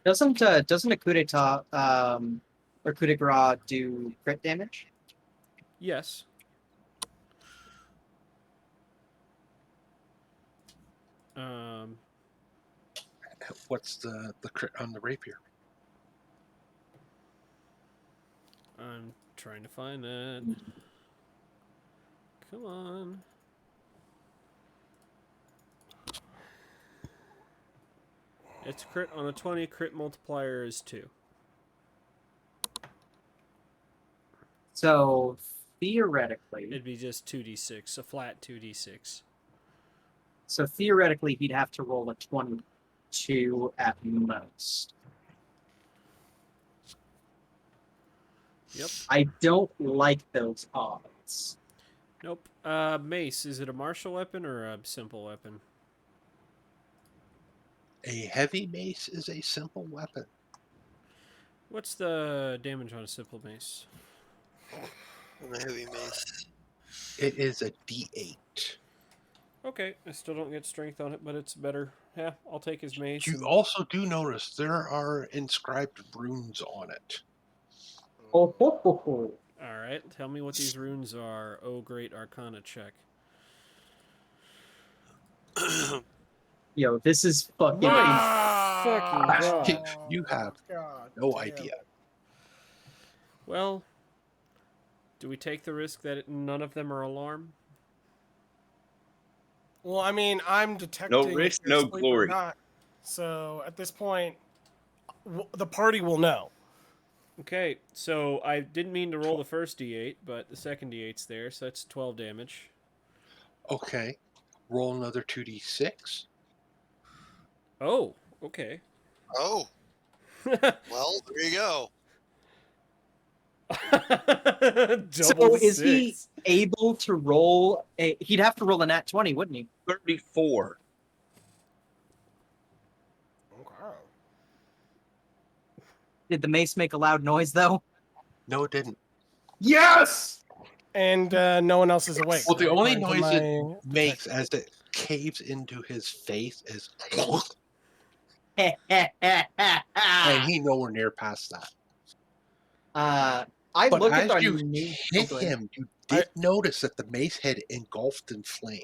Doesn't a coup d'etat or coup de grace do crit damage? Yes. What's the crit on the rapier? I'm trying to find that. Come on. It's crit on a 20. Crit multiplier is 2. So theoretically, It'd be just 2d6, a flat 2d6. So theoretically, he'd have to roll a 22 at most. Yep. I don't like those odds. Nope. Mace, is it a martial weapon or a simple weapon? A heavy mace is a simple weapon. What's the damage on a simple mace? On a heavy mace. It is a D8. Okay, I still don't get strength on it, but it's better. Yeah, I'll take his mace. You also do notice there are inscribed runes on it. Oh, ho, ho, ho. Alright, tell me what these runes are. Oh, great Arcana check. Yo, this is fucking. My fucking god. You have God no damn. idea. Well, do we take the risk that none of them are alarmed? Well, I mean, I'm detecting No if risk, they're no asleep or glory. not. So at this point, the party will know. Okay, so I didn't mean to roll the first d8, but the second d8's there, so that's 12 damage. Okay. Roll another 2d6. Oh, okay. Oh, well, there you go. So Double is he six. able to roll a? He'd have to roll a nat 20, wouldn't he? 34. Okay. Did the mace make a loud noise though? No, it didn't. Yes. And no one else is awake. Well, the right? only According to noise it my makes detection. as it caves into his face is, and he nowhere near past that. I But look at as the you new. hit him, you did notice that the mace head engulfed in flame.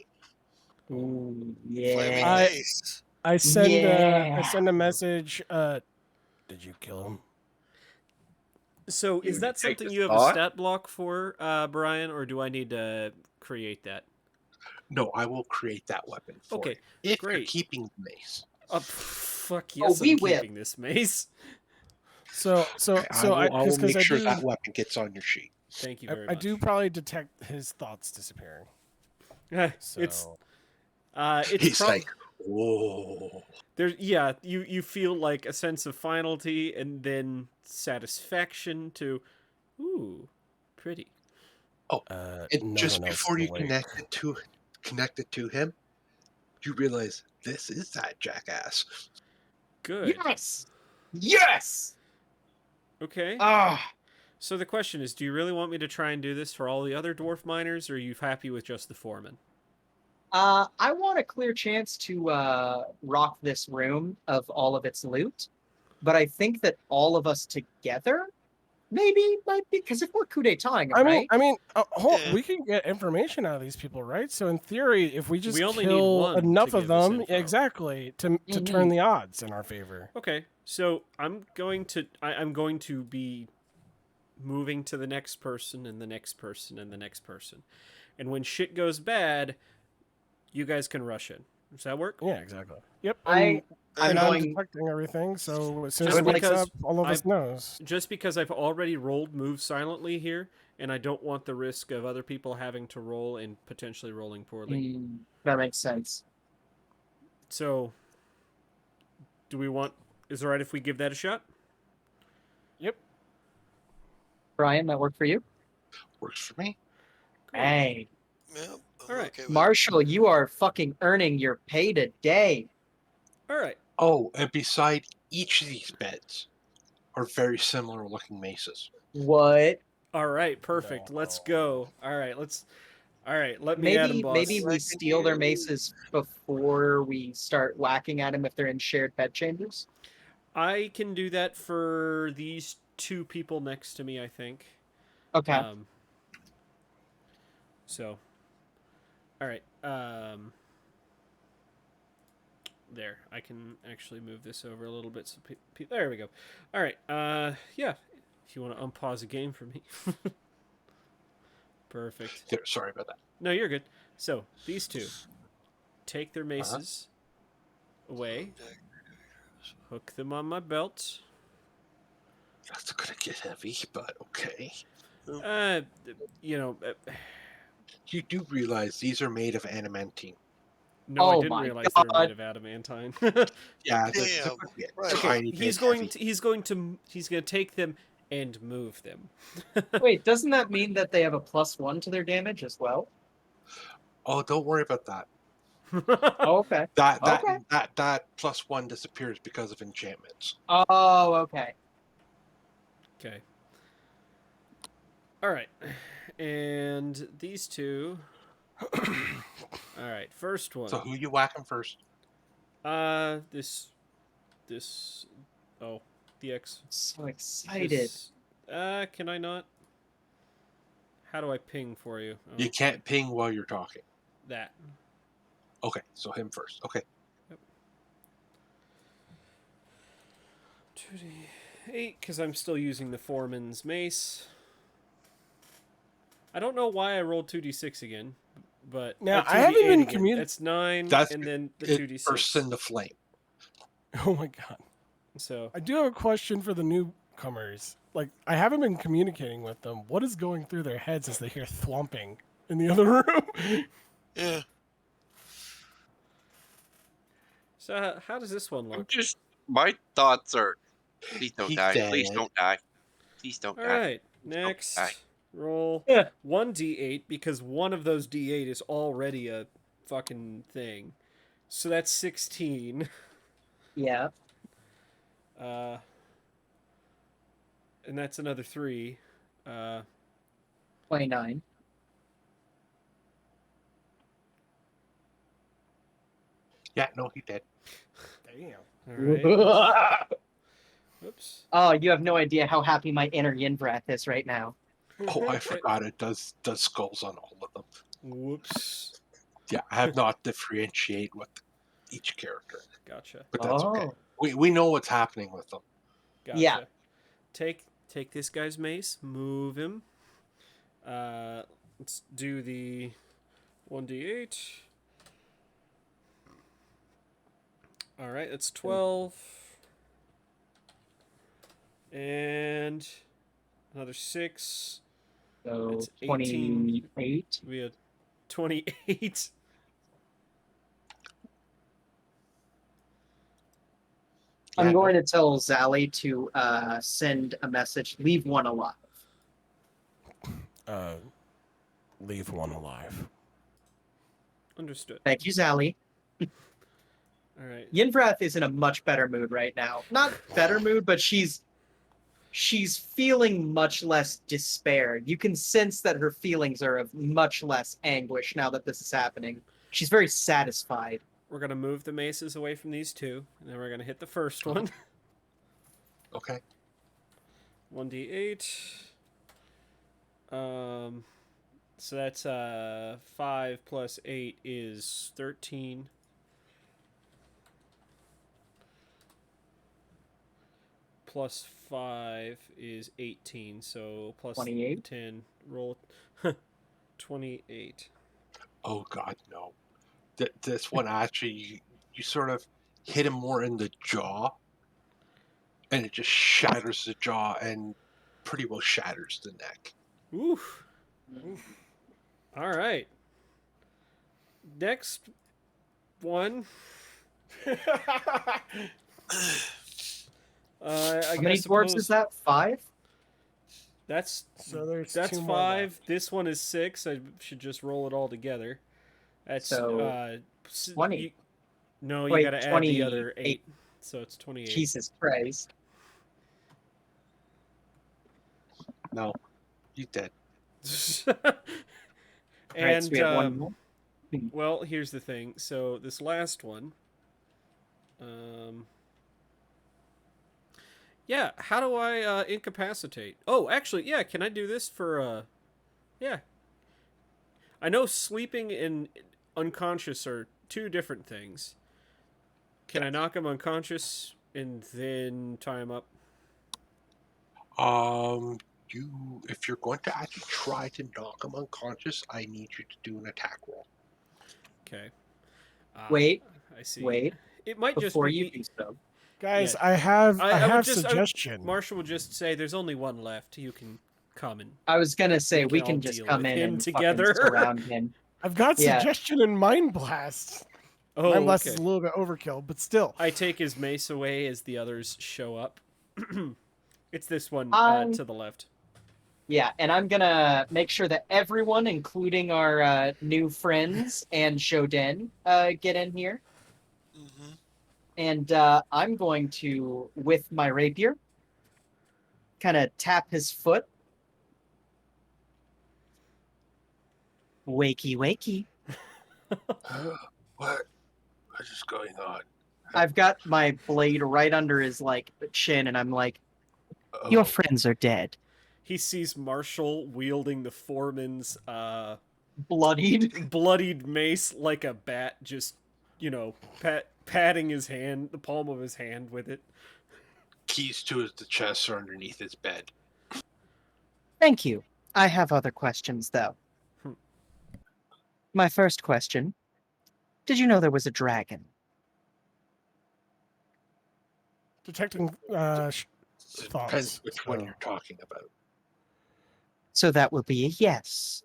Ooh, Flaming yeah. mace. I send Yeah. I send a message. Did you kill him? So You is that detect something a you have a thought? stat block for, Brian, or do I need to create that? No, I will create that weapon for Okay, you. If you're great. keeping the mace. Fuck Oh, yes, we I'm will. keeping this mace. So I will because make I sure do that weapon gets on your sheet. Thank you I, very I much. do probably detect his thoughts disappearing. So It's He's like, whoa. there's yeah, you feel like a sense of finality and then satisfaction to, ooh, pretty. And no just one else before is you awake. connect it to him, you realize this is that jackass. Good. Yes. Yes. Okay. Ah. So the question is, do you really want me to try and do this for all the other dwarf miners, or are you happy with just the foreman? I want a clear chance to rock this room of all of its loot, but I think that all of us together maybe might be, because if we're coup d'etat-ing them, right? Yeah. we can get information out of these people, right? So in theory, if we just We only need kill one enough to of give us them, info. exactly, to turn the odds in our favor. Okay, so I'm going to be moving to the next person and the next person and the next person, and when shit goes bad, you guys can rush in. Does that work? Yeah, exactly. Yep. I'm I'm going. detecting everything, so as soon as Just it wakes because up, all of us knows. Just because I've already rolled move silently here, and I don't want the risk of other people having to roll and potentially rolling poorly. That makes sense. So, do we want? Is it right if we give that a shot? Yep. Brian, that work for you? Works for me. Great. Hey, Yep. I'm All right. okay with it. Marshall, you are fucking earning your pay today. All right. Oh, and beside each of these beds are very similar looking maces. What? All right. Perfect. Let's go. All right. Let me at him, Maybe boss. maybe we Second steal their year. maces before we start whacking at them if they're in shared bed chambers. I can do that for these two people next to me, I think. Okay. So, all right. There, I can actually move this over a little bit. So there we go. All right. Yeah. If you want to unpause the game for me. Perfect. There, sorry about that. No, you're good. So these two take their maces away, hook them on my belt. That's gonna get heavy, but okay. You know. You do realize these are made of adamantine. No, I Oh didn't my realize they were God. made of adamantine. Yeah, Damn. they're gonna be a Right. Okay, tiny he's bit going heavy. to he's going to take them and move them. Wait, doesn't that mean that they have a +1 to their damage as well? Oh, don't worry about that. Oh, okay. That Okay. +1 disappears because of enchantments. Oh, okay. Okay. All right. And these two. All right, first one. So who you whacking first? This oh, the X. I'm so excited. This, can I not? How do I ping for you? Oh, You can't ping while you're talking. that. Okay, so him first. Okay. 2d8, because I'm still using the foreman's mace. I don't know why I rolled 2d6 again, but Now, I 2d8 haven't been again. That's 9, That's and then the it 2d6. bursts into flame. Oh my god. So I do have a question for the newcomers. Like, I haven't been communicating with them. What is going through their heads as they hear thwomping in the other room? Yeah. So how does this one I'm look? just my thoughts are, please don't He's die. Please dead. don't die. Please don't All die. right, Please don't die. next roll Yeah. 1d8 because one of those d8 is already a fucking thing. So that's 16. Yeah. And that's another 3. 29. Yeah, no, he dead. Damn. All right. Oops. Oh, you have no idea how happy my inner Yinvrath is right now. Oh, I Okay. forgot it does skulls on all of them. Whoops. Yeah, I have not differentiate with each character, Gotcha. but that's Oh. okay. We know what's happening with them. Gotcha. Yeah. Take this guy's mace, move him. Let's do the 1d8. All right, that's 12. And another 6. So It's 18. 28. We have 28. I'm Yeah, going to tell Zally to send a message. Leave one alive. Leave one alive. Understood. Thank you, Zally. All right. Yinvrath is in a much better mood right now. Not better mood, but she's feeling much less despair. You can sense that her feelings are of much less anguish now that this is happening. She's very satisfied. We're going to move the maces away from these two, and then we're going to hit the first one. Okay. 1d8. So that's 5 plus 8 is 13. Plus 5 is 18, so plus 28. 10. Roll 28. Oh God, no. This one actually, you sort of hit him more in the jaw, and it just shatters the jaw and pretty well shatters the neck. Oof. All right. Next one. I How many dwarves is that? 5? That's So there's that's 2 more 5. left. This one is 6. I should just roll it all together. That's So, 20. No, you Wait, got to add the other 28. 8. So it's 28. Jesus Christ. No, he's dead. Right, And so we have one more. well, here's the thing. So this last one, yeah. How do I incapacitate? Oh, actually, yeah. Can I do this for? Yeah. I know sleeping and unconscious are 2 different things. Can I knock him unconscious and then tie him up? If you're going to actually try to knock him unconscious, I need you to do an attack roll. Okay. Wait, I see. wait. It might just Before be you do so. Guys, Yeah. I have I would have just- suggestion. Marshall would just say, "There's only one left. You can come and." I was gonna say We we can all can just deal come with in him and together. fucking surround him. I've got Yeah. suggestion in Mind Blast. Oh, Mind Blast okay. is a little bit overkill, but still. I take his mace away as the others show up. It's this one to the left. Yeah, and I'm gonna make sure that everyone, including our new friends and Shoden, get in here. Mm-hmm. And I'm going to, with my rapier, kind of tap his foot. Wakey, wakey. What is going on? I've got my blade right under his chin, and I'm like, Oh, "Your friends are dead." He sees Marshall wielding the foreman's Bloodied. bloodied mace like a bat, just patting his hand, the palm of his hand with it. Keys to the chest are underneath his bed. Thank you. I have other questions, though. Hmm. My first question: did you know there was a dragon? Detecting It thoughts. depends which one so- you're talking about. So that will be a yes.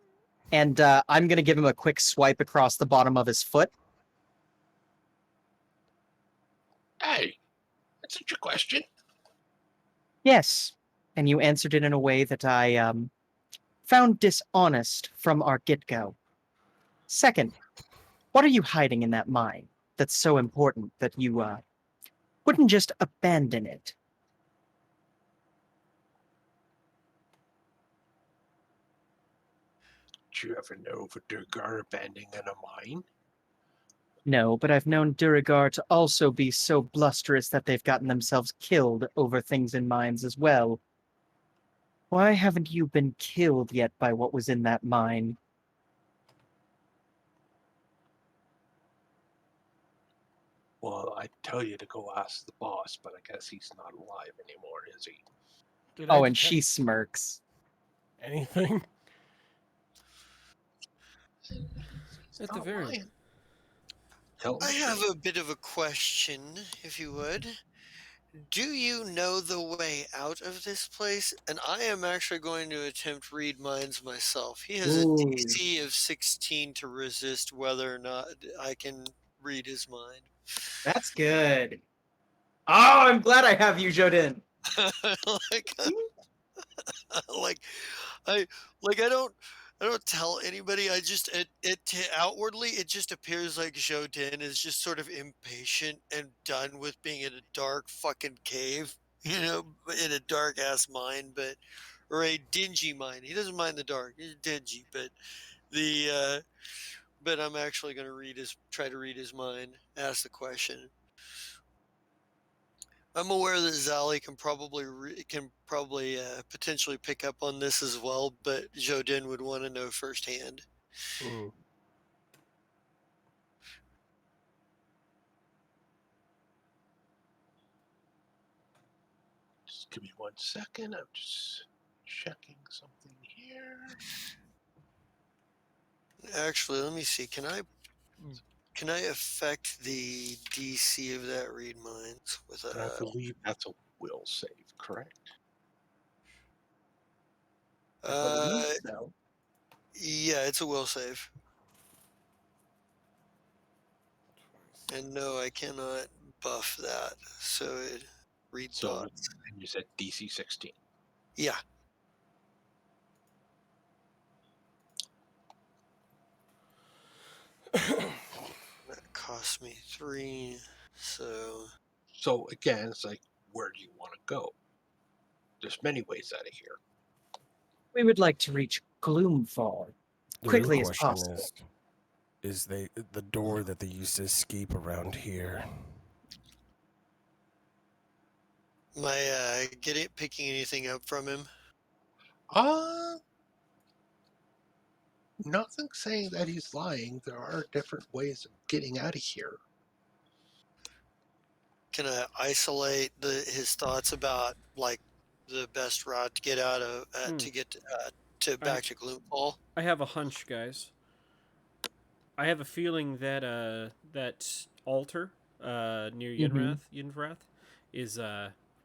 And I'm going to give him a quick swipe across the bottom of his foot. Hey, that's such a question. Yes. And you answered it in a way that I found dishonest from our get go. Second, what are you hiding in that mine that's so important that you wouldn't just abandon it? Did you ever know of a Durgar abandoning a mine? No, but I've known Duragar to also be so blusterous that they've gotten themselves killed over things in mines as well. Why haven't you been killed yet by what was in that mine? Well, I'd tell you to go ask the boss, but I guess he's not alive anymore, is he? Did I Oh, and detect she smirks. anything? At the Stop very lying. Tell him I the have truth. a bit of a question, if you would. Do you know the way out of this place? And I am actually going to attempt read minds myself. He has a Ooh, DC of 16 to resist whether or not I can read his mind. that's good. Oh, I'm glad I have you, Jodin. like, like I I don't tell anybody. I just outwardly it just appears like Jodin is just sort of impatient and done with being in a dark fucking cave, in a dark ass mine, or a dingy mine. He doesn't mind the dark. He's dingy, the but I'm actually going to try to read his mind, ask the question. I'm aware that Zali can probably potentially pick up on this as well, but Jodin would want to know firsthand. Mm. Just give me 1 second. I'm just checking something here. Actually, let me see. Can I affect the DC of that read minds with And I a believe that's a will save, correct? I believe uh so. yeah, it's a will save. And no, I cannot buff that. So it read So, thoughts. and you said DC 16. Yeah. That cost me 3. So So again, it's like, where do you want to go? There's many ways out of here. We would like to reach Gloomfall The real quickly as question possible. is the door that they used to escape around here? am I picking anything up from him? Uh, nothing saying that he's lying. There are different ways of getting out of here. Can I isolate his thoughts about like the best route to get out of Hmm. to get to I back to Gloomfall? I have a hunch, guys. I have a feeling that that altar near Mhm. Yinvrath is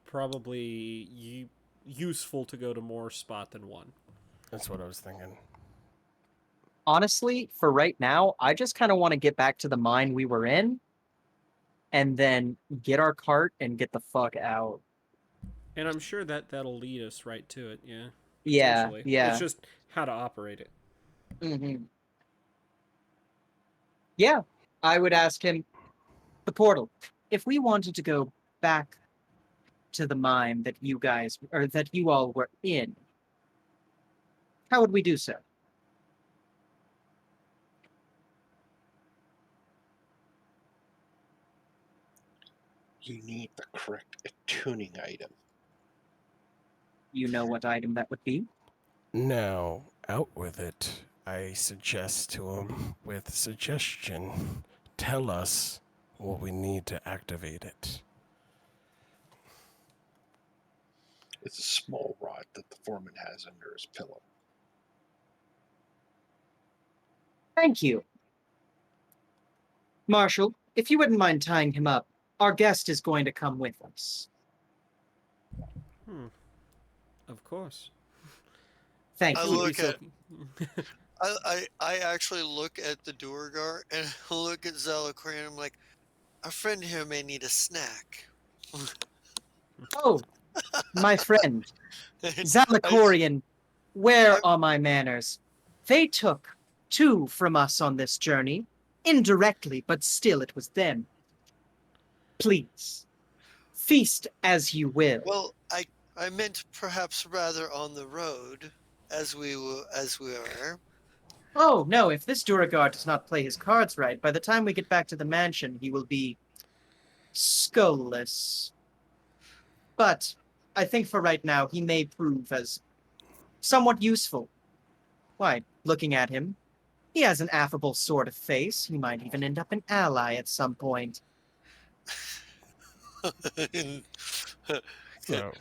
probably useful to go to more spot than one. That's what I was thinking. Honestly, for right now, I just kind of want to get back to the mine we were in and then get our cart and get the fuck out. And I'm sure that that'll lead us right to it. Yeah, Yeah, potentially. It's yeah. just how to operate it. Hmm. Yeah, I would ask him the portal. If we wanted to go back to the mine that you guys or that you all were in, how would we do so? You need the correct attuning item. You know what item that would be? Now, out with it. I suggest to him with suggestion, tell us what we need to activate it. It's a small rod that the foreman has under his pillow. Thank you. Marshal, if you wouldn't mind tying him up, our guest is going to come with us. Of course. Thank I If you. you would be look so. at I actually look at the Duergar and look at Zelakor and I'm like, our friend here may need a snack. Oh, my friend, I, Zalakorian, where I, are my manners? They took 2 from us on this journey, indirectly, but still it was them. Please, feast as you will. well, I meant perhaps rather on the road as we were. Oh, no, if this Duragar does not play his cards right, by the time we get back to the mansion, he will be skullless. But I think for right now, he may prove as somewhat useful. Why, looking at him, he has an affable sort of face. He might even end up an ally at some point. So,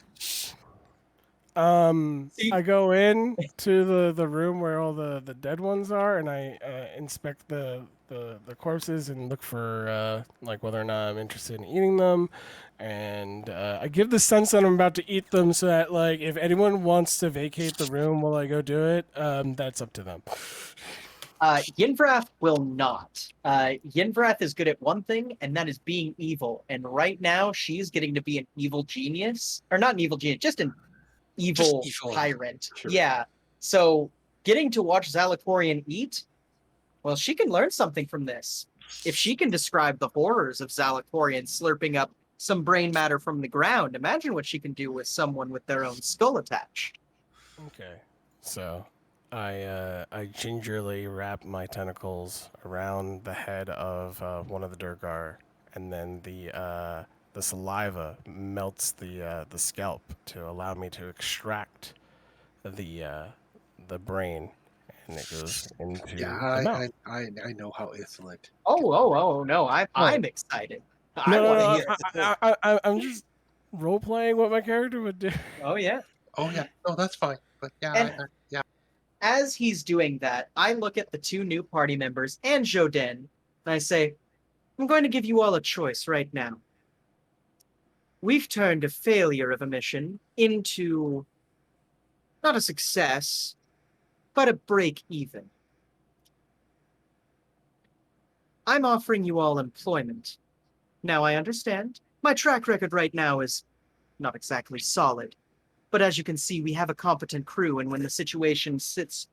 See, I go in to the room where all the dead ones are, and I inspect the corpses and look for like whether or not I'm interested in eating them, and I give the sense that I'm about to eat them, so that like if anyone wants to vacate the room while I go do it, that's up to them. Yinvrath will not. Yinvrath is good at one thing, and that is being evil. And right now, she's getting to be an evil genius. Or not an evil genius, just an evil evil. tyrant. Sure. Yeah. So getting to watch Zalakorian eat, well, she can learn something from this. If she can describe the horrors of Zalakorian slurping up some brain matter from the ground, imagine what she can do with someone with their own skull attached. Okay, so I gingerly wrap my tentacles around the head of one of the Durgar, and then the saliva melts the scalp to allow me to extract the brain, and it goes into Yeah, the mouth. I know how Ithilid. Oh, no, I'm Oh. excited. I No, no, want to no, hear it. I'm just role playing what my character would do. Oh, yeah. Oh yeah, no, that's fine. But yeah, And yeah. as he's doing that, I look at the 2 new party members and Joden, and I say, I'm going to give you all a choice right now. We've turned a failure of a mission into not a success, but a break even. I'm offering you all employment. Now I understand. My track record right now is not exactly solid. But as you can see, we have a competent crew, and when the situation suits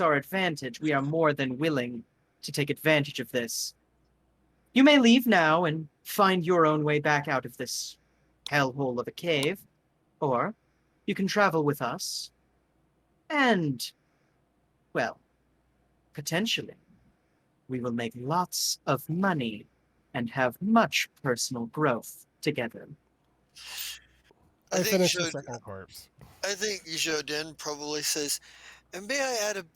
our advantage, we are more than willing to take advantage of this. You may leave now and find your own way back out of this hellhole of a cave, or you can travel with us and, well, potentially, we will make lots of money and have much personal growth together. I finished the second corpse. I think Joden probably says, and may I add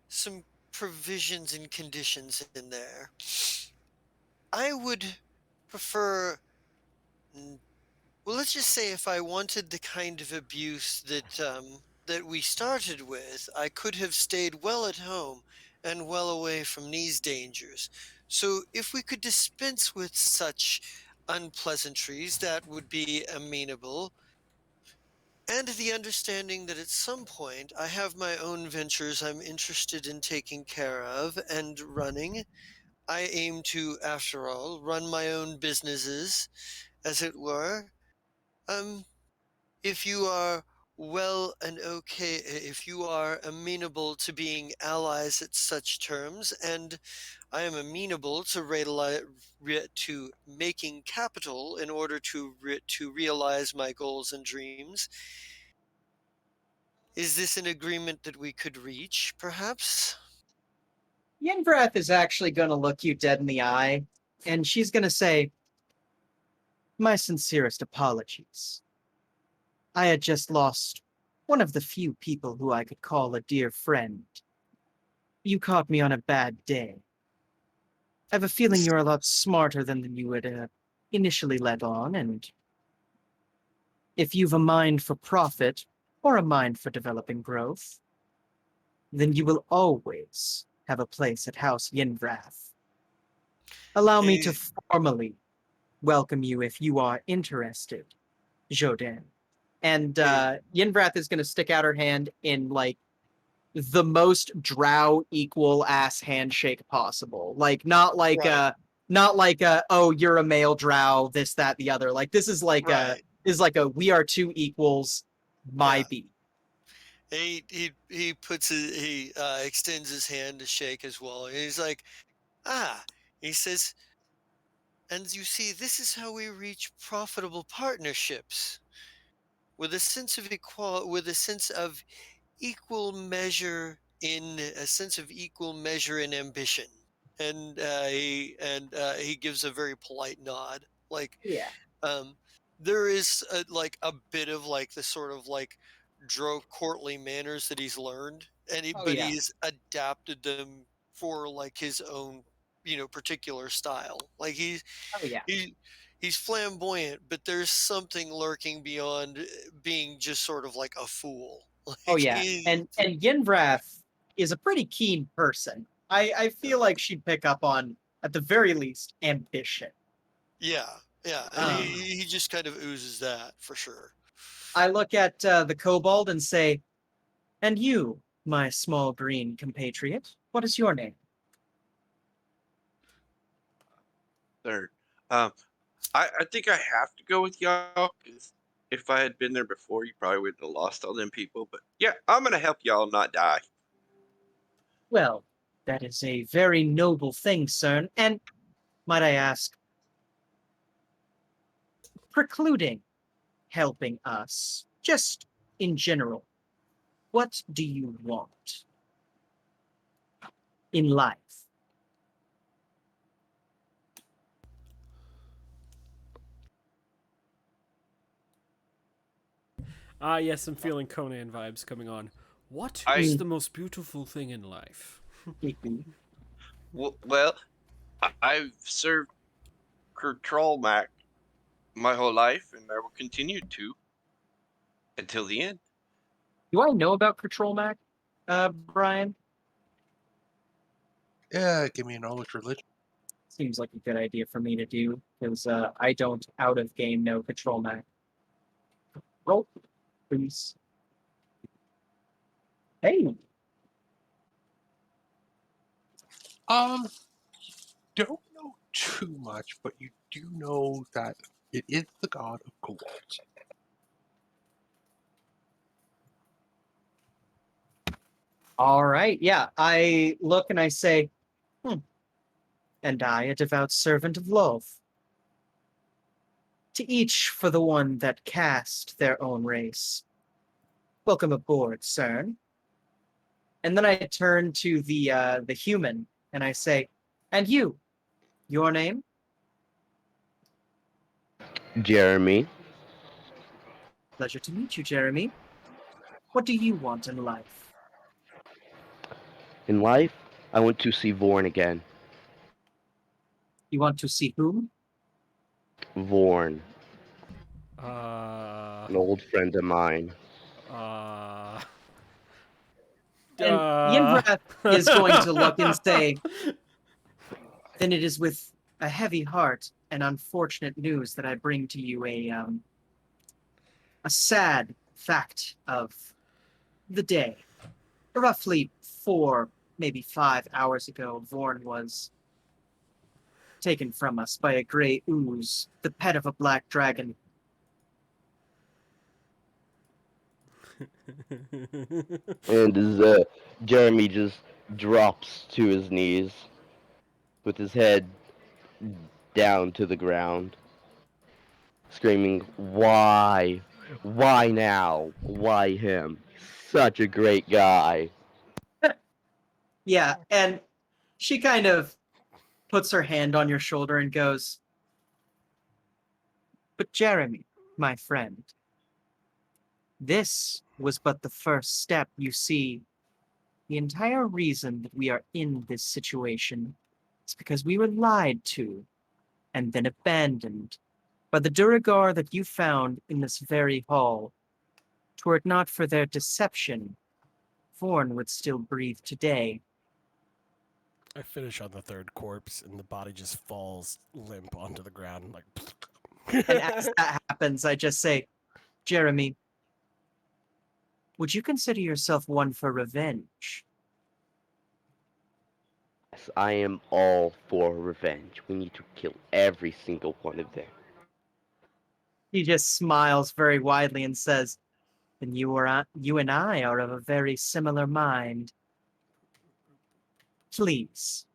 some provisions and conditions in there? I would prefer, well, let's just say if I wanted the kind of abuse that we started with, I could have stayed well at home and well away from these dangers. So if we could dispense with such unpleasantries, that would be amenable. And the understanding that at some point I have my own ventures I'm interested in taking care of and running. I aim to, after all, run my own businesses, as it were. Um, if you are well and okay, if you are amenable to being allies at such terms, and I am amenable to making capital in order to realize my goals and dreams. Is this an agreement that we could reach, perhaps? Yenvrath is actually going to look you dead in the eye, and she's going to say, my sincerest apologies. I had just lost one of the few people who I could call a dear friend. You caught me on a bad day. I have a feeling you're a lot smarter than you had initially let on, and if you've a mind for profit or a mind for developing growth, then you will always have a place at House Yinvrath. Allow me to Hey, formally welcome you if you are interested, Jodin. And hey, Yinvrath is going to stick out her hand in like the most drow equal ass handshake possible. Like right, not like a oh you're a male drow this that the other. Like this right. is like a we are two equals my Yeah. beat. He puts he extends his hand to shake as well. And he's like, ah, he says, and you see, this is how we reach profitable partnerships with a sense of with a sense of equal measure in ambition. And he gives a very polite nod, like Yeah. um, there is like a bit of like the sort of like courtly manners that he's learned, Oh but yeah. he's adapted them for like his own, particular style. Like Oh yeah. he he's flamboyant, but there's something lurking beyond being just sort of like a fool. Oh Like yeah. And Yinvrath is a pretty keen person. I feel like she'd pick up on at the very least ambition. yeah, yeah, and Um he just kind of oozes that for sure. I look at the kobold and say, "And you, my small green compatriot, what is your name?" Third. I think I have to go with y'all because if I had been there before, you probably would have lost all them people. But yeah, I'm gonna help y'all not die. Well, that is a very noble thing, sir. And might I ask, precluding helping us, just in general, what do you want in life? Ah, yes, I'm feeling Conan vibes coming on. What is I the most beautiful thing in life? well, I've served Control Mac my whole life, and I will continue to until the end. Do I know about Control Mac, Brian? Yeah, give me a knowledge religion. Seems like a good idea for me to do because I don't out of game know Control Mac. Roll, please. Hey, Um, don't know too much, but you do know that it is the god of gold. all right. Yeah, I look and I say, and I, a devout servant of love. To each for the one that cast their own race. Welcome aboard, CERN. And then I turn to the human and I say, and you, your name? Jeremy, Pleasure to meet you, Jeremy. What do you want in life? in life, I want to see Vorn again. You want to see whom? Vorn, Uh, an old friend of mine. uh, And uh. Yinvrath is going to look and say, then it is with a heavy heart and unfortunate news that I bring to you a sad fact of the day. Roughly 4, maybe 5 hours ago, Vorn was taken from us by a gray ooze, the pet of a black dragon. And as Jeremy just drops to his knees with his head down to the ground, screaming, "Why? Why now? Why him? Such a great guy." Yeah, and she kind of puts her hand on your shoulder and goes, but Jeremy, my friend, this was but the first step. You see, the entire reason that we are in this situation is because we were lied to and then abandoned by the Duragar that you found in this very hall. Were it not for their deception, Vorn would still breathe today. I finish on the third corpse, and the body just falls limp onto the ground, like. And as that happens, I just say, Jeremy, would you consider yourself one for revenge? Yes, I am all for revenge. We need to kill every single one of them. He just smiles very widely and says, then you and I are of a very similar mind. Please,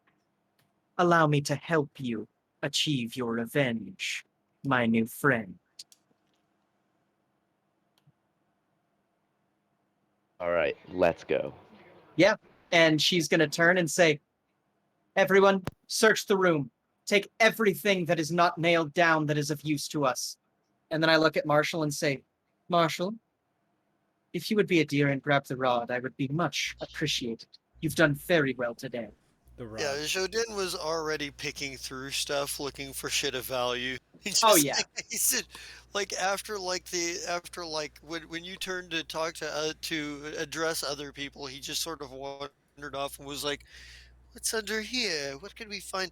allow me to help you achieve your revenge, my new friend. All right, let's go. Yeah, and she's going to turn and say, everyone, search the room. Take everything that is not nailed down that is of use to us. And then I look at Marshall and say, Marshall, if you would be a dear and grab the rod, I would be much appreciated. You've done very well today. The rod. Yeah, Jodin was already picking through stuff, looking for shit of value. He just, Oh, yeah. He said, like after when you turned to talk to address other people, he just sort of wandered off and was like, "What's under here? What can we find?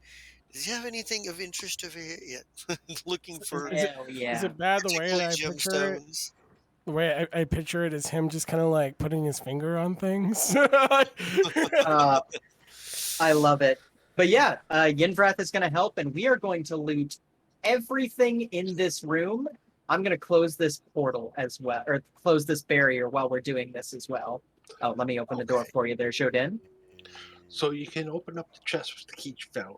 Does he have anything of interest over here yet?" Looking for Hell Is yeah. it bad the way particularly that I picture it? gemstones. The way I picture it is him just kind of like putting his finger on things. I love it. But yeah, Yinvrath is going to help, and we are going to loot everything in this room. I'm going to close this portal as well, or close this barrier while we're doing this as well. Oh, let me open the door Okay. for you there, Jodin. So you can open up the chest with the key you found.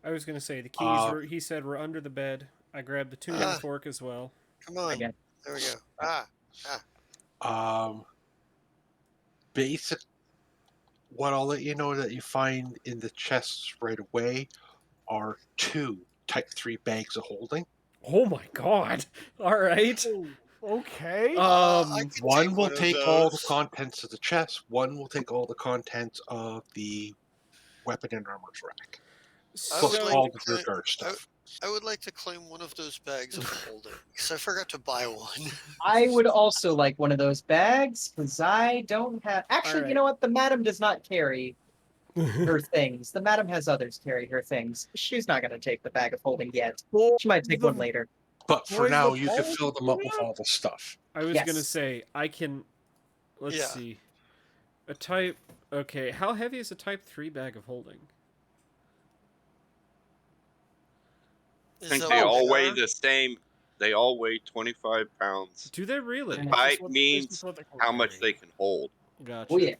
I was going to say the keys were, he said, were under the bed. I grabbed the tuning fork as well. Come on, Again. there we go. Basic. What I'll let you know that you find in the chests right away are 2 Type 3 bags of holding. Oh my god! All right. Okay. I could One take will one of take all the those. contents of the chest. One will take all the contents of the weapon and armor's rack. I Plus would like all to the claim- rear guard stuff. I would like to claim one of those bags of holding because I forgot to buy one. I would also like one of those bags because I don't have. Actually, Alright. you know what? The madam does not carry her things. The madam has others carry her things. She's not going to take the bag of holding yet. She might take one later. But for Boys now, with you can holes fill them up with all the stuff. I was Yes. gonna say I can. Let's Yeah. see. A type. Okay, how heavy is a Type 3 bag of holding? I Is think that they what all they weigh are? the same. They all weigh 25 pounds. Do they really? Yeah. Height means how much they can hold. Gotcha. Oh, yeah.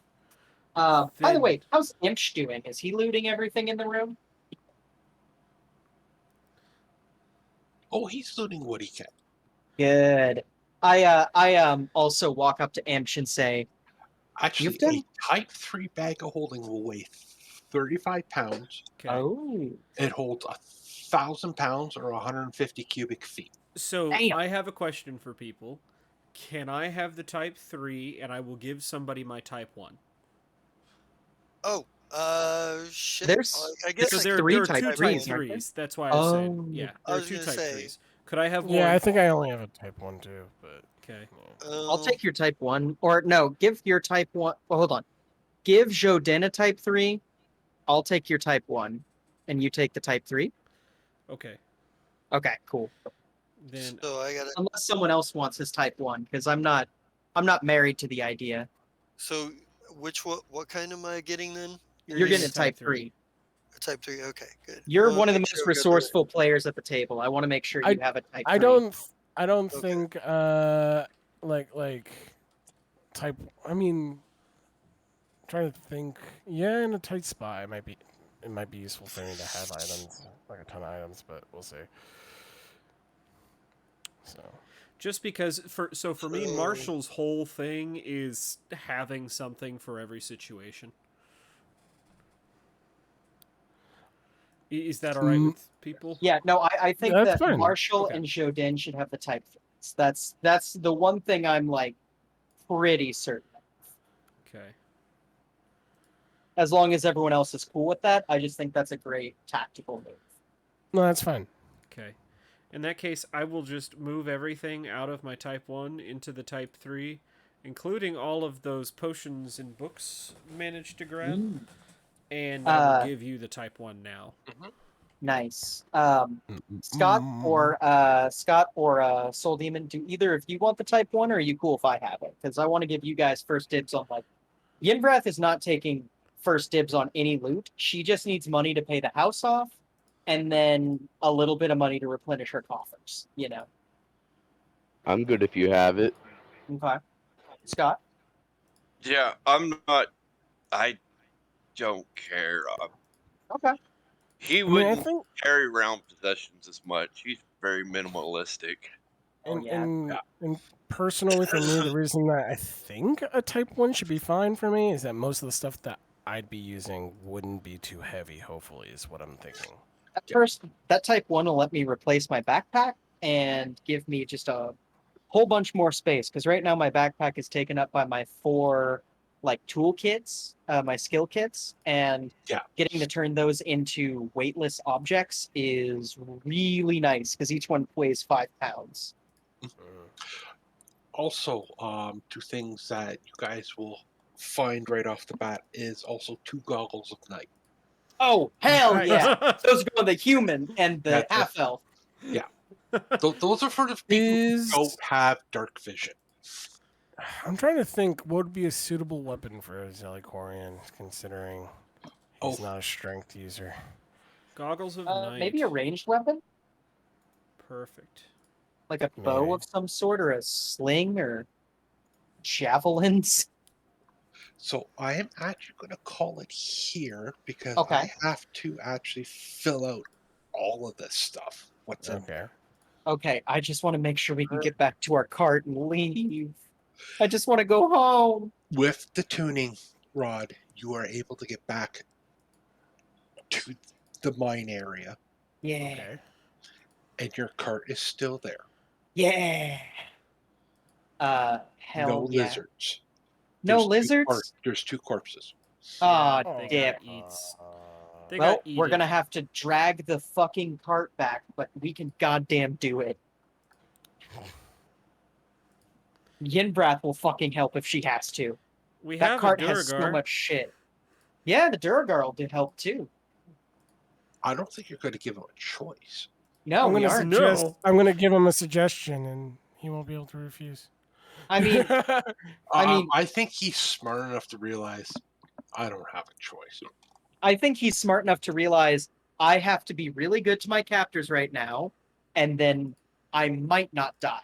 By the Then- way, how's Imsh doing? Is he looting everything in the room? Oh, he's looting what he can. Good. I also walk up to Imsh and say, Actually, You've done- a Type 3 bag of holding will weigh 35 pounds. Okay. "Oh, It holds 1,000 pounds or 150 cubic feet. So Damn. I have a question for people. Can I have the Type 3 and I will give somebody my Type 1? Oh, shit. There's- I guess So There's there, three there are Type 2 3s, Type aren't there? 3s. That's why I was saying. Oh. Yeah, I there are was 2 gonna Type say- 3s. Could I have Yeah, one? I think I only have a type 1 too, but Okay. I'll take your Type 1. Or no, give your Type 1. Well, hold on. Give Jodin a Type 3. I'll take your Type 1. And you take the Type 3? Okay. Okay, cool. Then So I gotta. Unless someone else wants his Type 1, because I'm not married to the idea. So what kind am I getting then? You're getting a Type Type 3. A Type 3. Okay, good. You're Well, one of the make most sure I've got the- resourceful players at the table. I want to make sure you have a Type 3. I don't Okay. think like type. I mean, trying to think. Yeah, in a tight spot, it might be useful for me to have items, like a ton of items, but we'll see. So just because for me, So- Marshall's whole thing is having something for every situation. Is that all right with people? Yeah, no, I think Yeah, that that's fine. Marshall Okay. and Jodin should have the Type 3s. That's the one thing I'm like pretty certain. Okay. As long as everyone else is cool with that, I just think that's a great tactical move. No, that's fine. Okay. In that case, I will just move everything out of my Type 1 into the Type 3, including all of those potions and books managed to grab, and I will give you the Type 1 now. Nice. Scott or Soul Demon, do either of you want the Type 1, or are you cool if I have it? Because I want to give you guys first dibs on, like, Yinbrath is not taking first dibs on any loot. She just needs money to pay the house off, and then a little bit of money to replenish her coffers, you know? I'm good if you have it. Okay. Scott? Yeah, I'm not. I don't care. Okay. He I mean, I wouldn't think carry around possessions as much. He's very minimalistic. Oh, yeah. and personally for me, the reason that I think a Type 1 should be fine for me is that most of the stuff that I'd be using wouldn't be too heavy, hopefully, is what I'm thinking. At first, that Type 1 will let me replace my backpack and give me just a whole bunch more space, because right now my backpack is taken up by my 4 like tool kits, my skill kits, and Yeah. getting to turn those into weightless objects is really nice because each one weighs 5 pounds. Also, two things that you guys will find right off the bat is also 2 goggles of night. Oh, hell Nice. yeah! Those go on the human and the That's it. half elf. Those are for the people Is who don't have dark vision. I'm trying to think what would be a suitable weapon for Zelicorian, considering he's Oh. not a strength user. Goggles of Night. Maybe a ranged weapon, Perfect. like a bow Maybe. of some sort, or a sling, or javelins. So I am actually going to call it here because Okay. I have to actually fill out all of this stuff. What's in Okay. there? Okay, I just want to make sure we can get back to our cart and leave. I just want to go home. With the tuning rod, you are able to get back to the mine area, Yeah. Okay. and your cart is still there. Yeah. Hell No yeah. lizards. No There's 2 lizards? There's 2 corpses. Aw, they dip. got eats. They Well, got we're eated. gonna have to drag the fucking cart back, but we can goddamn do it. Yinbrath will fucking help if she has to. We That have cart a has so Duragar. much shit. Yeah, the Duragar did help too. I don't think you're going to give them a choice. No, I'm we gonna aren't. suggest. No. I'm gonna give him a suggestion, and he won't be able to refuse. I mean, I think he's smart enough to realize I don't have a choice. I think he's smart enough to realize I have to be really good to my captors right now, and then I might not die.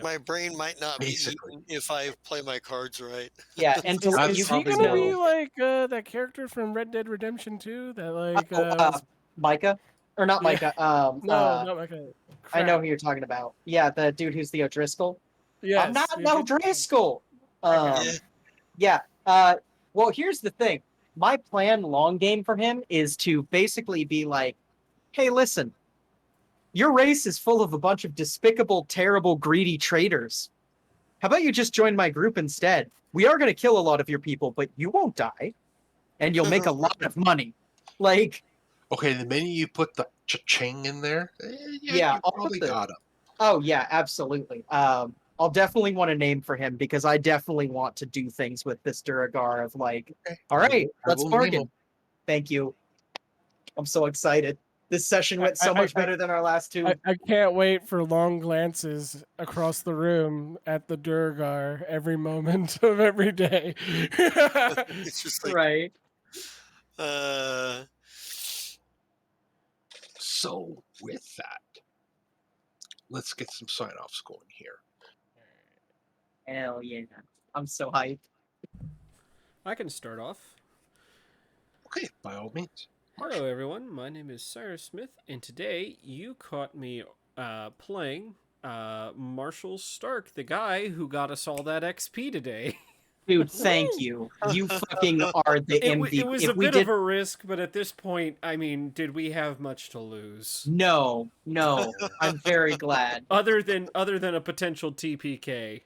My brain might not be Basically. eaten if I play my cards right. Yeah, and to let That's you Is he probably gonna know, be like that character from Red Dead Redemption 2? That like was... Micah, or not Yeah. Micah? No, not like a. I know Crap. who you're talking about. Yeah, the dude who's the O'Driscoll. Yes, I'm not the no Egyptian- Driscoll. Okay. Yeah. Well, here's the thing. My plan, long game for him, is to basically be like, "Hey, listen, your race is full of a bunch of despicable, terrible, greedy traitors. How about you just join my group instead? We are going to kill a lot of your people, but you won't die, and you'll make a lot of money." Like, Okay, the minute you put the cha-ching in there, yeah, you I'll probably put the. got him. Oh yeah, absolutely. I'll definitely want a name for him because I definitely want to do things with this Duragar of like, Okay, all right, I let's will name bargain. him. Thank you. I'm so excited. This session went so I- much better than our last two. I can't wait for long glances across the room at the Durgar every moment of every day. It's just like, Right. So with that, let's get some sign-offs going here. Hell yeah. I'm so hyped. I can start off. Okay, by all means. Hello, everyone. My name is Cyrus Smith, and today you caught me playing Marshall Stark, the guy who got us all that XP today. Dude, thank you. You fucking are the MVP. It was If a we bit did of a risk, but at this point, I mean, did we have much to lose? no, I'm very glad. Other than a potential TPK.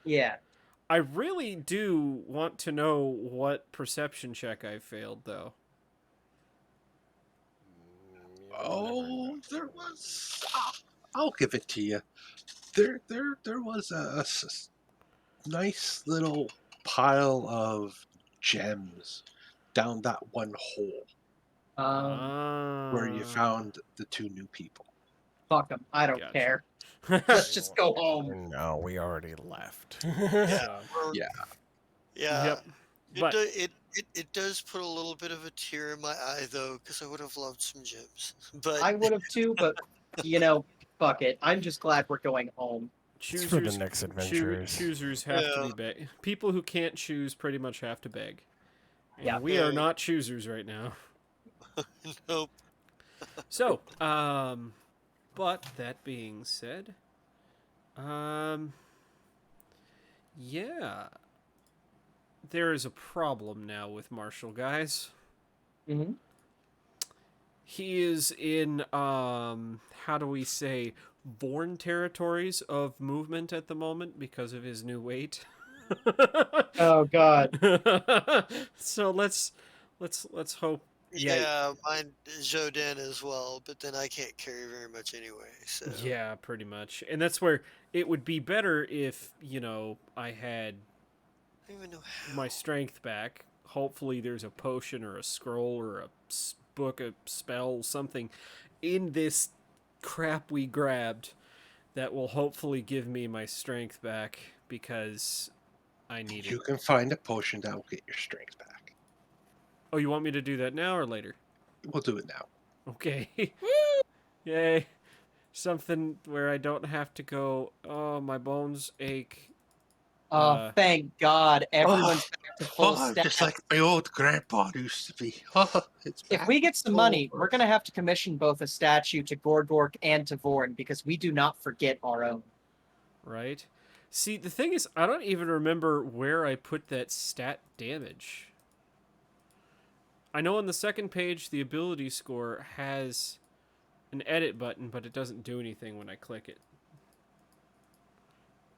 Yeah. I really do want to know what perception check I failed, though. Oh, there was. I'll give it to you. There was a nice little pile of gems down that one hole where you found the two new people. Fuck them. I don't Gotcha. care. Let's just go home. No, we already left. Yeah. Yeah. Yeah. Yep. But It does put a little bit of a tear in my eye though, because I would have loved some gems. But I would have too, but fuck it. I'm just glad we're going home. It's for the next adventures. choosers have to Yeah. be beg. People who can't choose pretty much have to beg. And Yeah. we are not choosers right now. nope. So, but that being said, yeah, there is a problem now with Marshall, guys. Mm-hmm. He is in, how do we say, Vorn territories of movement at the moment because of his new weight. Oh God. So let's hope. Yeah, mine is Joden as well, but then I can't carry very much anyway. So Yeah, pretty much. And that's where it would be better if, I had I don't even know how. my strength back. Hopefully there's a potion or a scroll or a book, a spell, something in this crap we grabbed that will hopefully give me my strength back because I need You it. can find a potion that will get your strength back. Oh, you want me to do that now or later? We'll do it now. Okay. Yay. Something where I don't have to go, oh, my bones ache. Oh, thank God. Everyone's back to full stats. Just like my old grandpa used to be. It's If back we to get some full. money, we're going to have to commission both a statue to Gorgork and to Vorn because we do not forget our own. Right? See, the thing is, I don't even remember where I put that stat damage. I know on the second page, the ability score has an edit button, but it doesn't do anything when I click it.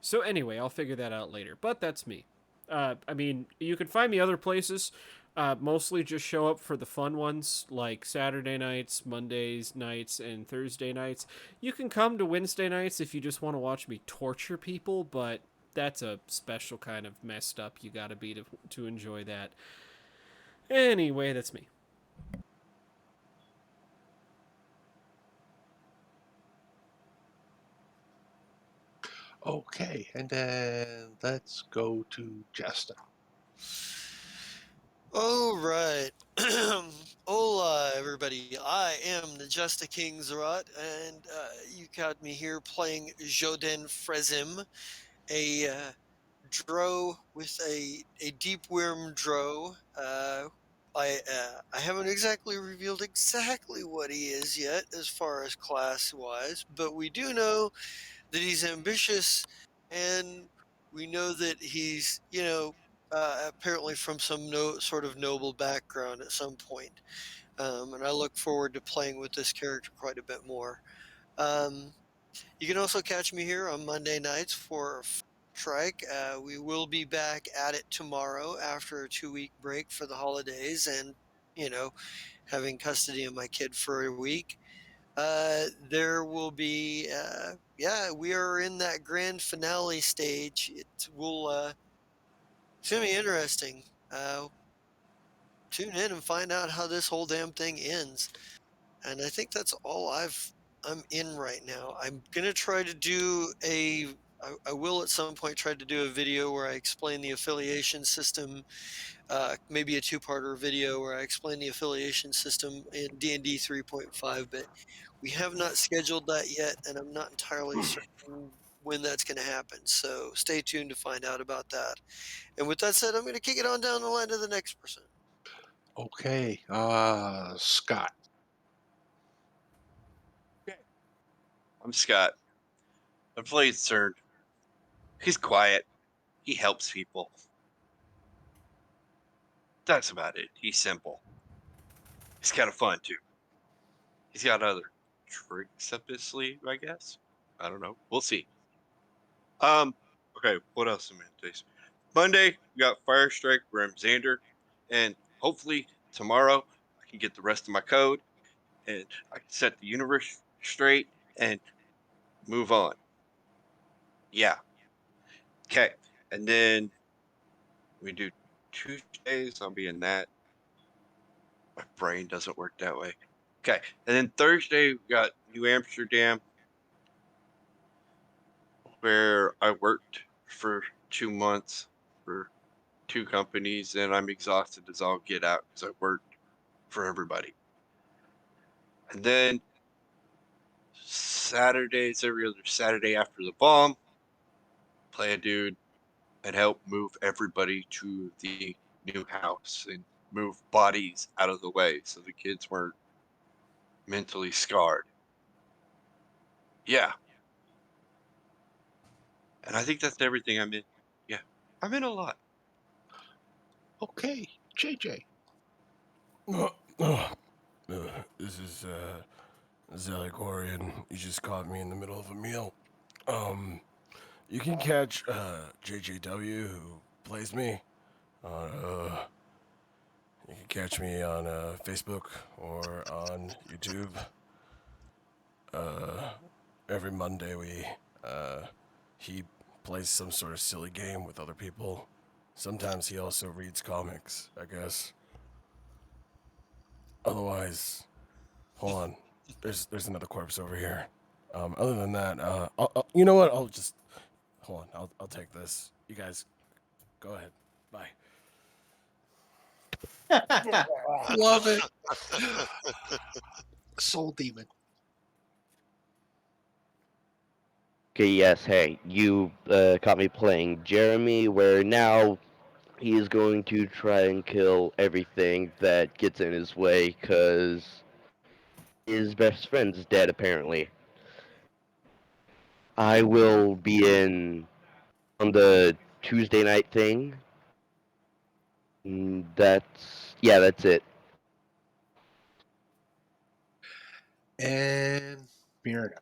So anyway, I'll figure that out later. But that's me. I mean, you can find me other places. Mostly just show up for the fun ones, like Saturday nights, Mondays nights, and Thursday nights. You can come to Wednesday nights if you just want to watch me torture people, but that's a special kind of messed up you gotta be to enjoy that. Anyway, that's me. Okay, and then let's go to Jesta. all right. Hola, everybody. I am the Justa King Zerat, and you got me here playing Joden Frezim, a drow with a deep worm drow. I haven't exactly revealed exactly what he is yet, as far as class wise, but we do know that he's ambitious, and we know that he's apparently from some sort of noble background at some point. And I look forward to playing with this character quite a bit more. Um, you can also catch me here on Monday nights for Strike. We will be back at it tomorrow after a 2-week break for the holidays and, having custody of my kid for a week. There will be, we are in that grand finale stage. It's going to be interesting. Tune in and find out how this whole damn thing ends. And I think that's all I'm in right now. I'm gonna try to do I will at some point try to do a video where I explain the affiliation system, maybe a two-parter video where I explain the affiliation system in D&D 3.5, but we have not scheduled that yet, and I'm not entirely certain when that's going to happen. So stay tuned to find out about that. And with that said, I'm going to kick it on down the line to the next person. Okay, Scott. I'm Scott. I played CERN. He's quiet. He helps people. That's about it. He's simple. He's kind of fun too. He's got other tricks up his sleeve, I guess. I don't know. We'll see. Okay, what else am I today's? Monday, we got Fire Strike Grim Xander, and hopefully tomorrow I can get the rest of my code and I can set the universe straight and move on. Yeah. Okay. And then we do Tuesdays. I'll be in that. My brain doesn't work that way. Okay. And then Thursday, we got New Amsterdam, where I worked for 2 months for 2 companies, and I'm exhausted as all get out because I worked for everybody. And then Saturdays, every other Saturday after the bomb, play a dude and help move everybody to the new house and move bodies out of the way so the kids weren't mentally scarred. Yeah. And I think that's everything I'm in. Yeah. I'm in a lot. Okay, JJ. This is Zeligorian. You just caught me in the middle of a meal. You can catch JJW who plays me on you can catch me on Facebook or on YouTube. Every Monday he plays some sort of silly game with other people. Sometimes he also reads comics, I guess. Otherwise, hold on. There's another corpse over here. Other than that, you know what? I'll just hold on. I'll take this. You guys, go ahead. Bye. Love it. Soul Demon. Okay, yes, hey, you caught me playing Jeremy, where now he is going to try and kill everything that gets in his way, because his best friend's dead, apparently. I will be in on the Tuesday night thing. That's it. And Mirna.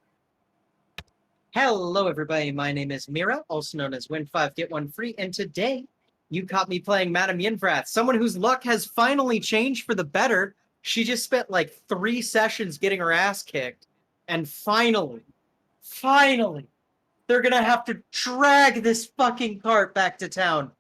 Hello, everybody. My name is Mira, also known as Win 5 Get 1 Free, and today you caught me playing Madame Yinvrath, someone whose luck has finally changed for the better. She just spent like 3 sessions getting her ass kicked, and finally, they're gonna have to drag this fucking cart back to town.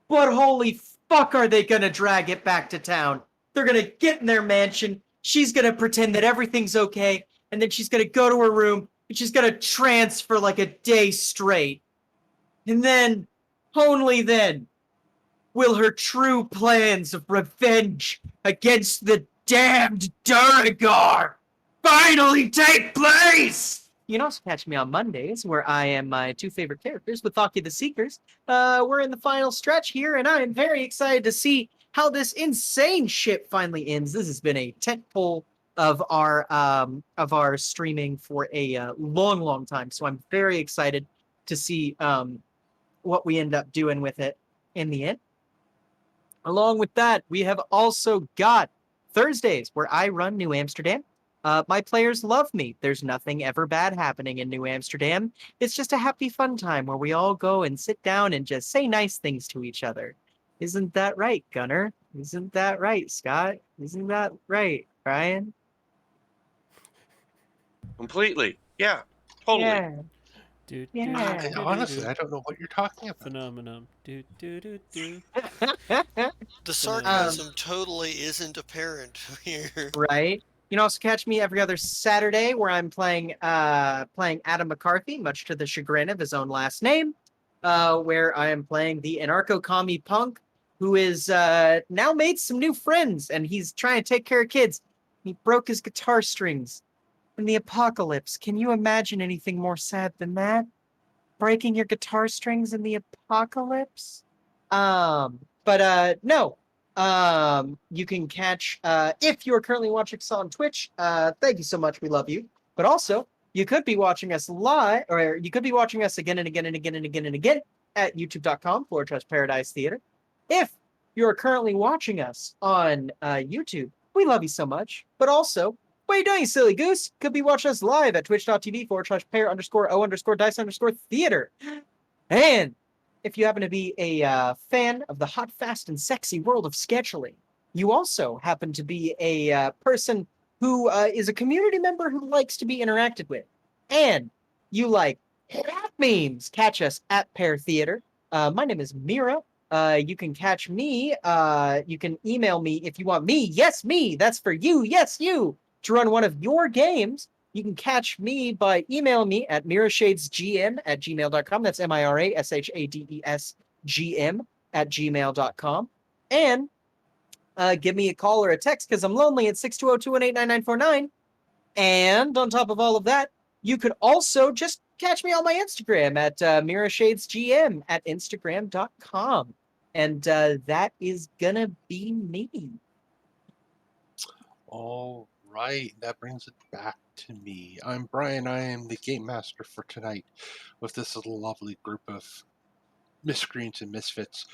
But holy fuck, are they gonna drag it back to town? They're gonna get in their mansion. She's gonna pretend that everything's okay, and then she's gonna go to her room and she's gonna trance for like a day straight. And then, only then, will her true plans of revenge against the damned Duragar finally take place! You can also catch me on Mondays, where I am my 2 favorite characters with Aki the Seekers. We're in the final stretch here, and I am very excited to see how this insane shit finally ends. This has been a tentpole of our streaming for a long time, so I'm very excited to see what we end up doing with it in the end. Along with that, we have also got Thursdays, where I run New Amsterdam. My players love me. There's nothing ever bad happening in New Amsterdam. It's just a happy, fun time where we all go and sit down and just say nice things to each other. Isn't that right, Gunner? Isn't that right, Scott? Isn't that right, Brian? Completely. Yeah. Totally. Yeah. Do, Yeah. do, do, do, Honestly, do. I don't know what you're talking about. Phenomenon. Do, do, do, do. The sarcasm totally isn't apparent here. Right. You can also catch me every other Saturday, where I'm playing Adam McCarthy, much to the chagrin of his own last name, where I am playing the anarcho-commie punk who is now made some new friends, and he's trying to take care of kids. He broke his guitar strings in the apocalypse. Can you imagine anything more sad than that? Breaking your guitar strings in the apocalypse? But no. You can catch, if you are currently watching us on Twitch, thank you so much, we love you. But also, you could be watching us live, or you could be watching us again and again and again and again and again at youtube.com/Paradise Theater. If you are currently watching us on YouTube, we love you so much. But also, what are you doing, you silly goose? Could be watching us live at twitch.tv/pair_o_dice_theater. And if you happen to be a fan of the hot, fast, and sexy world of scheduling, you also happen to be a person who is a community member who likes to be interacted with, and you like rap memes, catch us at Pair Theater. My name is Mira. You can catch me. You can email me if you want me. Yes, me. That's for you. Yes, you. To run one of your games, you can catch me by emailing me at mirashadesgm@gmail.com. That's mirashadesgm@gmail.com. And give me a call or a text because I'm lonely at 620-218-9949. And on top of all of that, you could also just catch me on my Instagram at mirashadesgm at instagram.com. And that is gonna be me. All right, that brings it back to me. I'm Brian. I am the game master for tonight with this little lovely group of miscreants and misfits.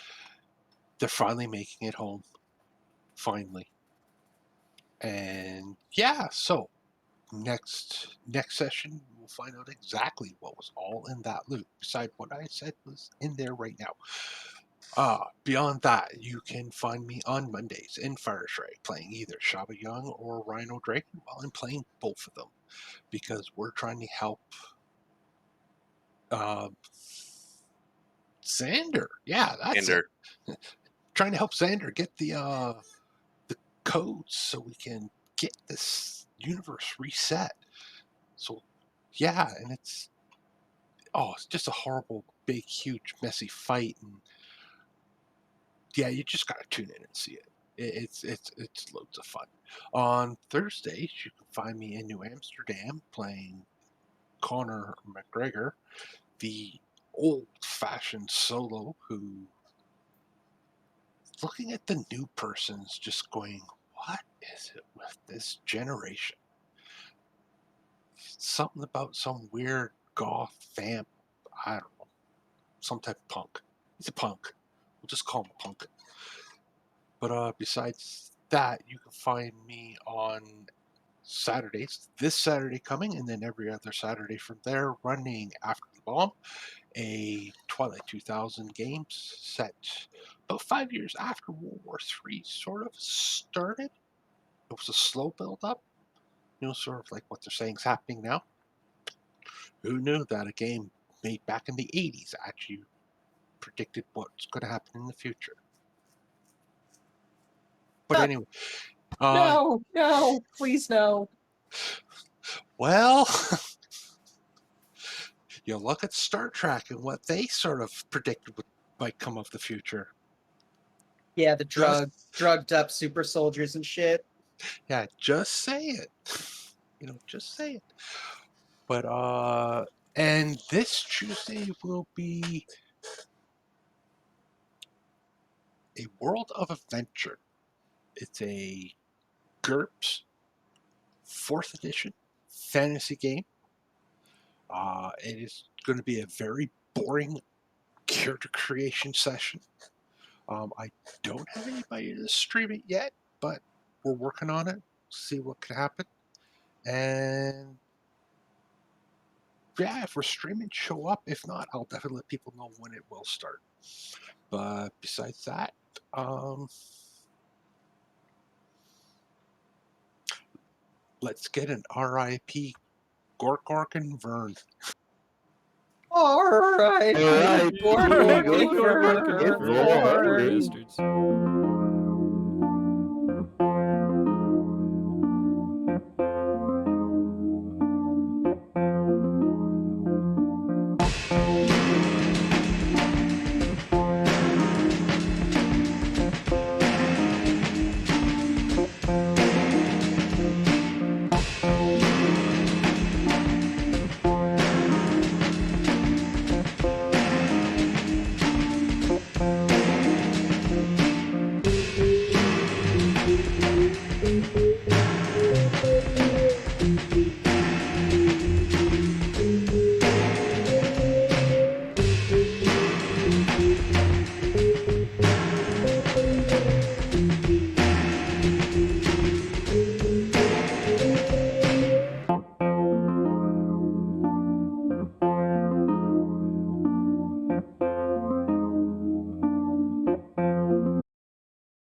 They're finally making it home. Finally. And yeah, so next session we'll find out exactly what was all in that loot, beside what I said was in there right now. Beyond that, you can find me on Mondays in Fireshrike playing either Shaba Young or Rhino Dragon. While I'm playing both of them because we're trying to help uh, Xander. Yeah, that's Ender. it. Trying to help Xander get the codes so we can get this universe reset. So yeah, and it's just a horrible, big, huge, messy fight, and yeah, you just gotta tune in and see it. It's loads of fun. On Thursdays, you can find me in New Amsterdam playing Connor McGregor, the old-fashioned solo who, looking at the new persons, just going, what is it with this generation? Something about some weird goth vamp. I don't know, some type of punk. He's a punk. We'll just call him a punk. But besides that, you can find me on Saturdays, this Saturday coming, and then every other Saturday from there, running After the Bomb, a Twilight 2000 game set about 5 years after World War III sort of started. It was a slow build up, sort of like what they're saying is happening now. Who knew that a game made back in the 80s actually predicted what's going to happen in the future? But anyway, No, please no. well, you look at Star Trek and what they sort of predicted might come of the future. Yeah, the drugged up super soldiers and shit. Yeah, just say it. Just say it. But and this Tuesday will be a World of Adventure. It's a GURPS 4th edition fantasy game. It is going to be a very boring character creation session. I don't have anybody to stream it yet, but we're working on it. See what can happen. And yeah, if we're streaming, show up. If not, I'll definitely let people know when it will start. But besides that, let's get an RIP Gork and Vern. All right, Alright, Gork Gork and and Vern. Vern. Bastards.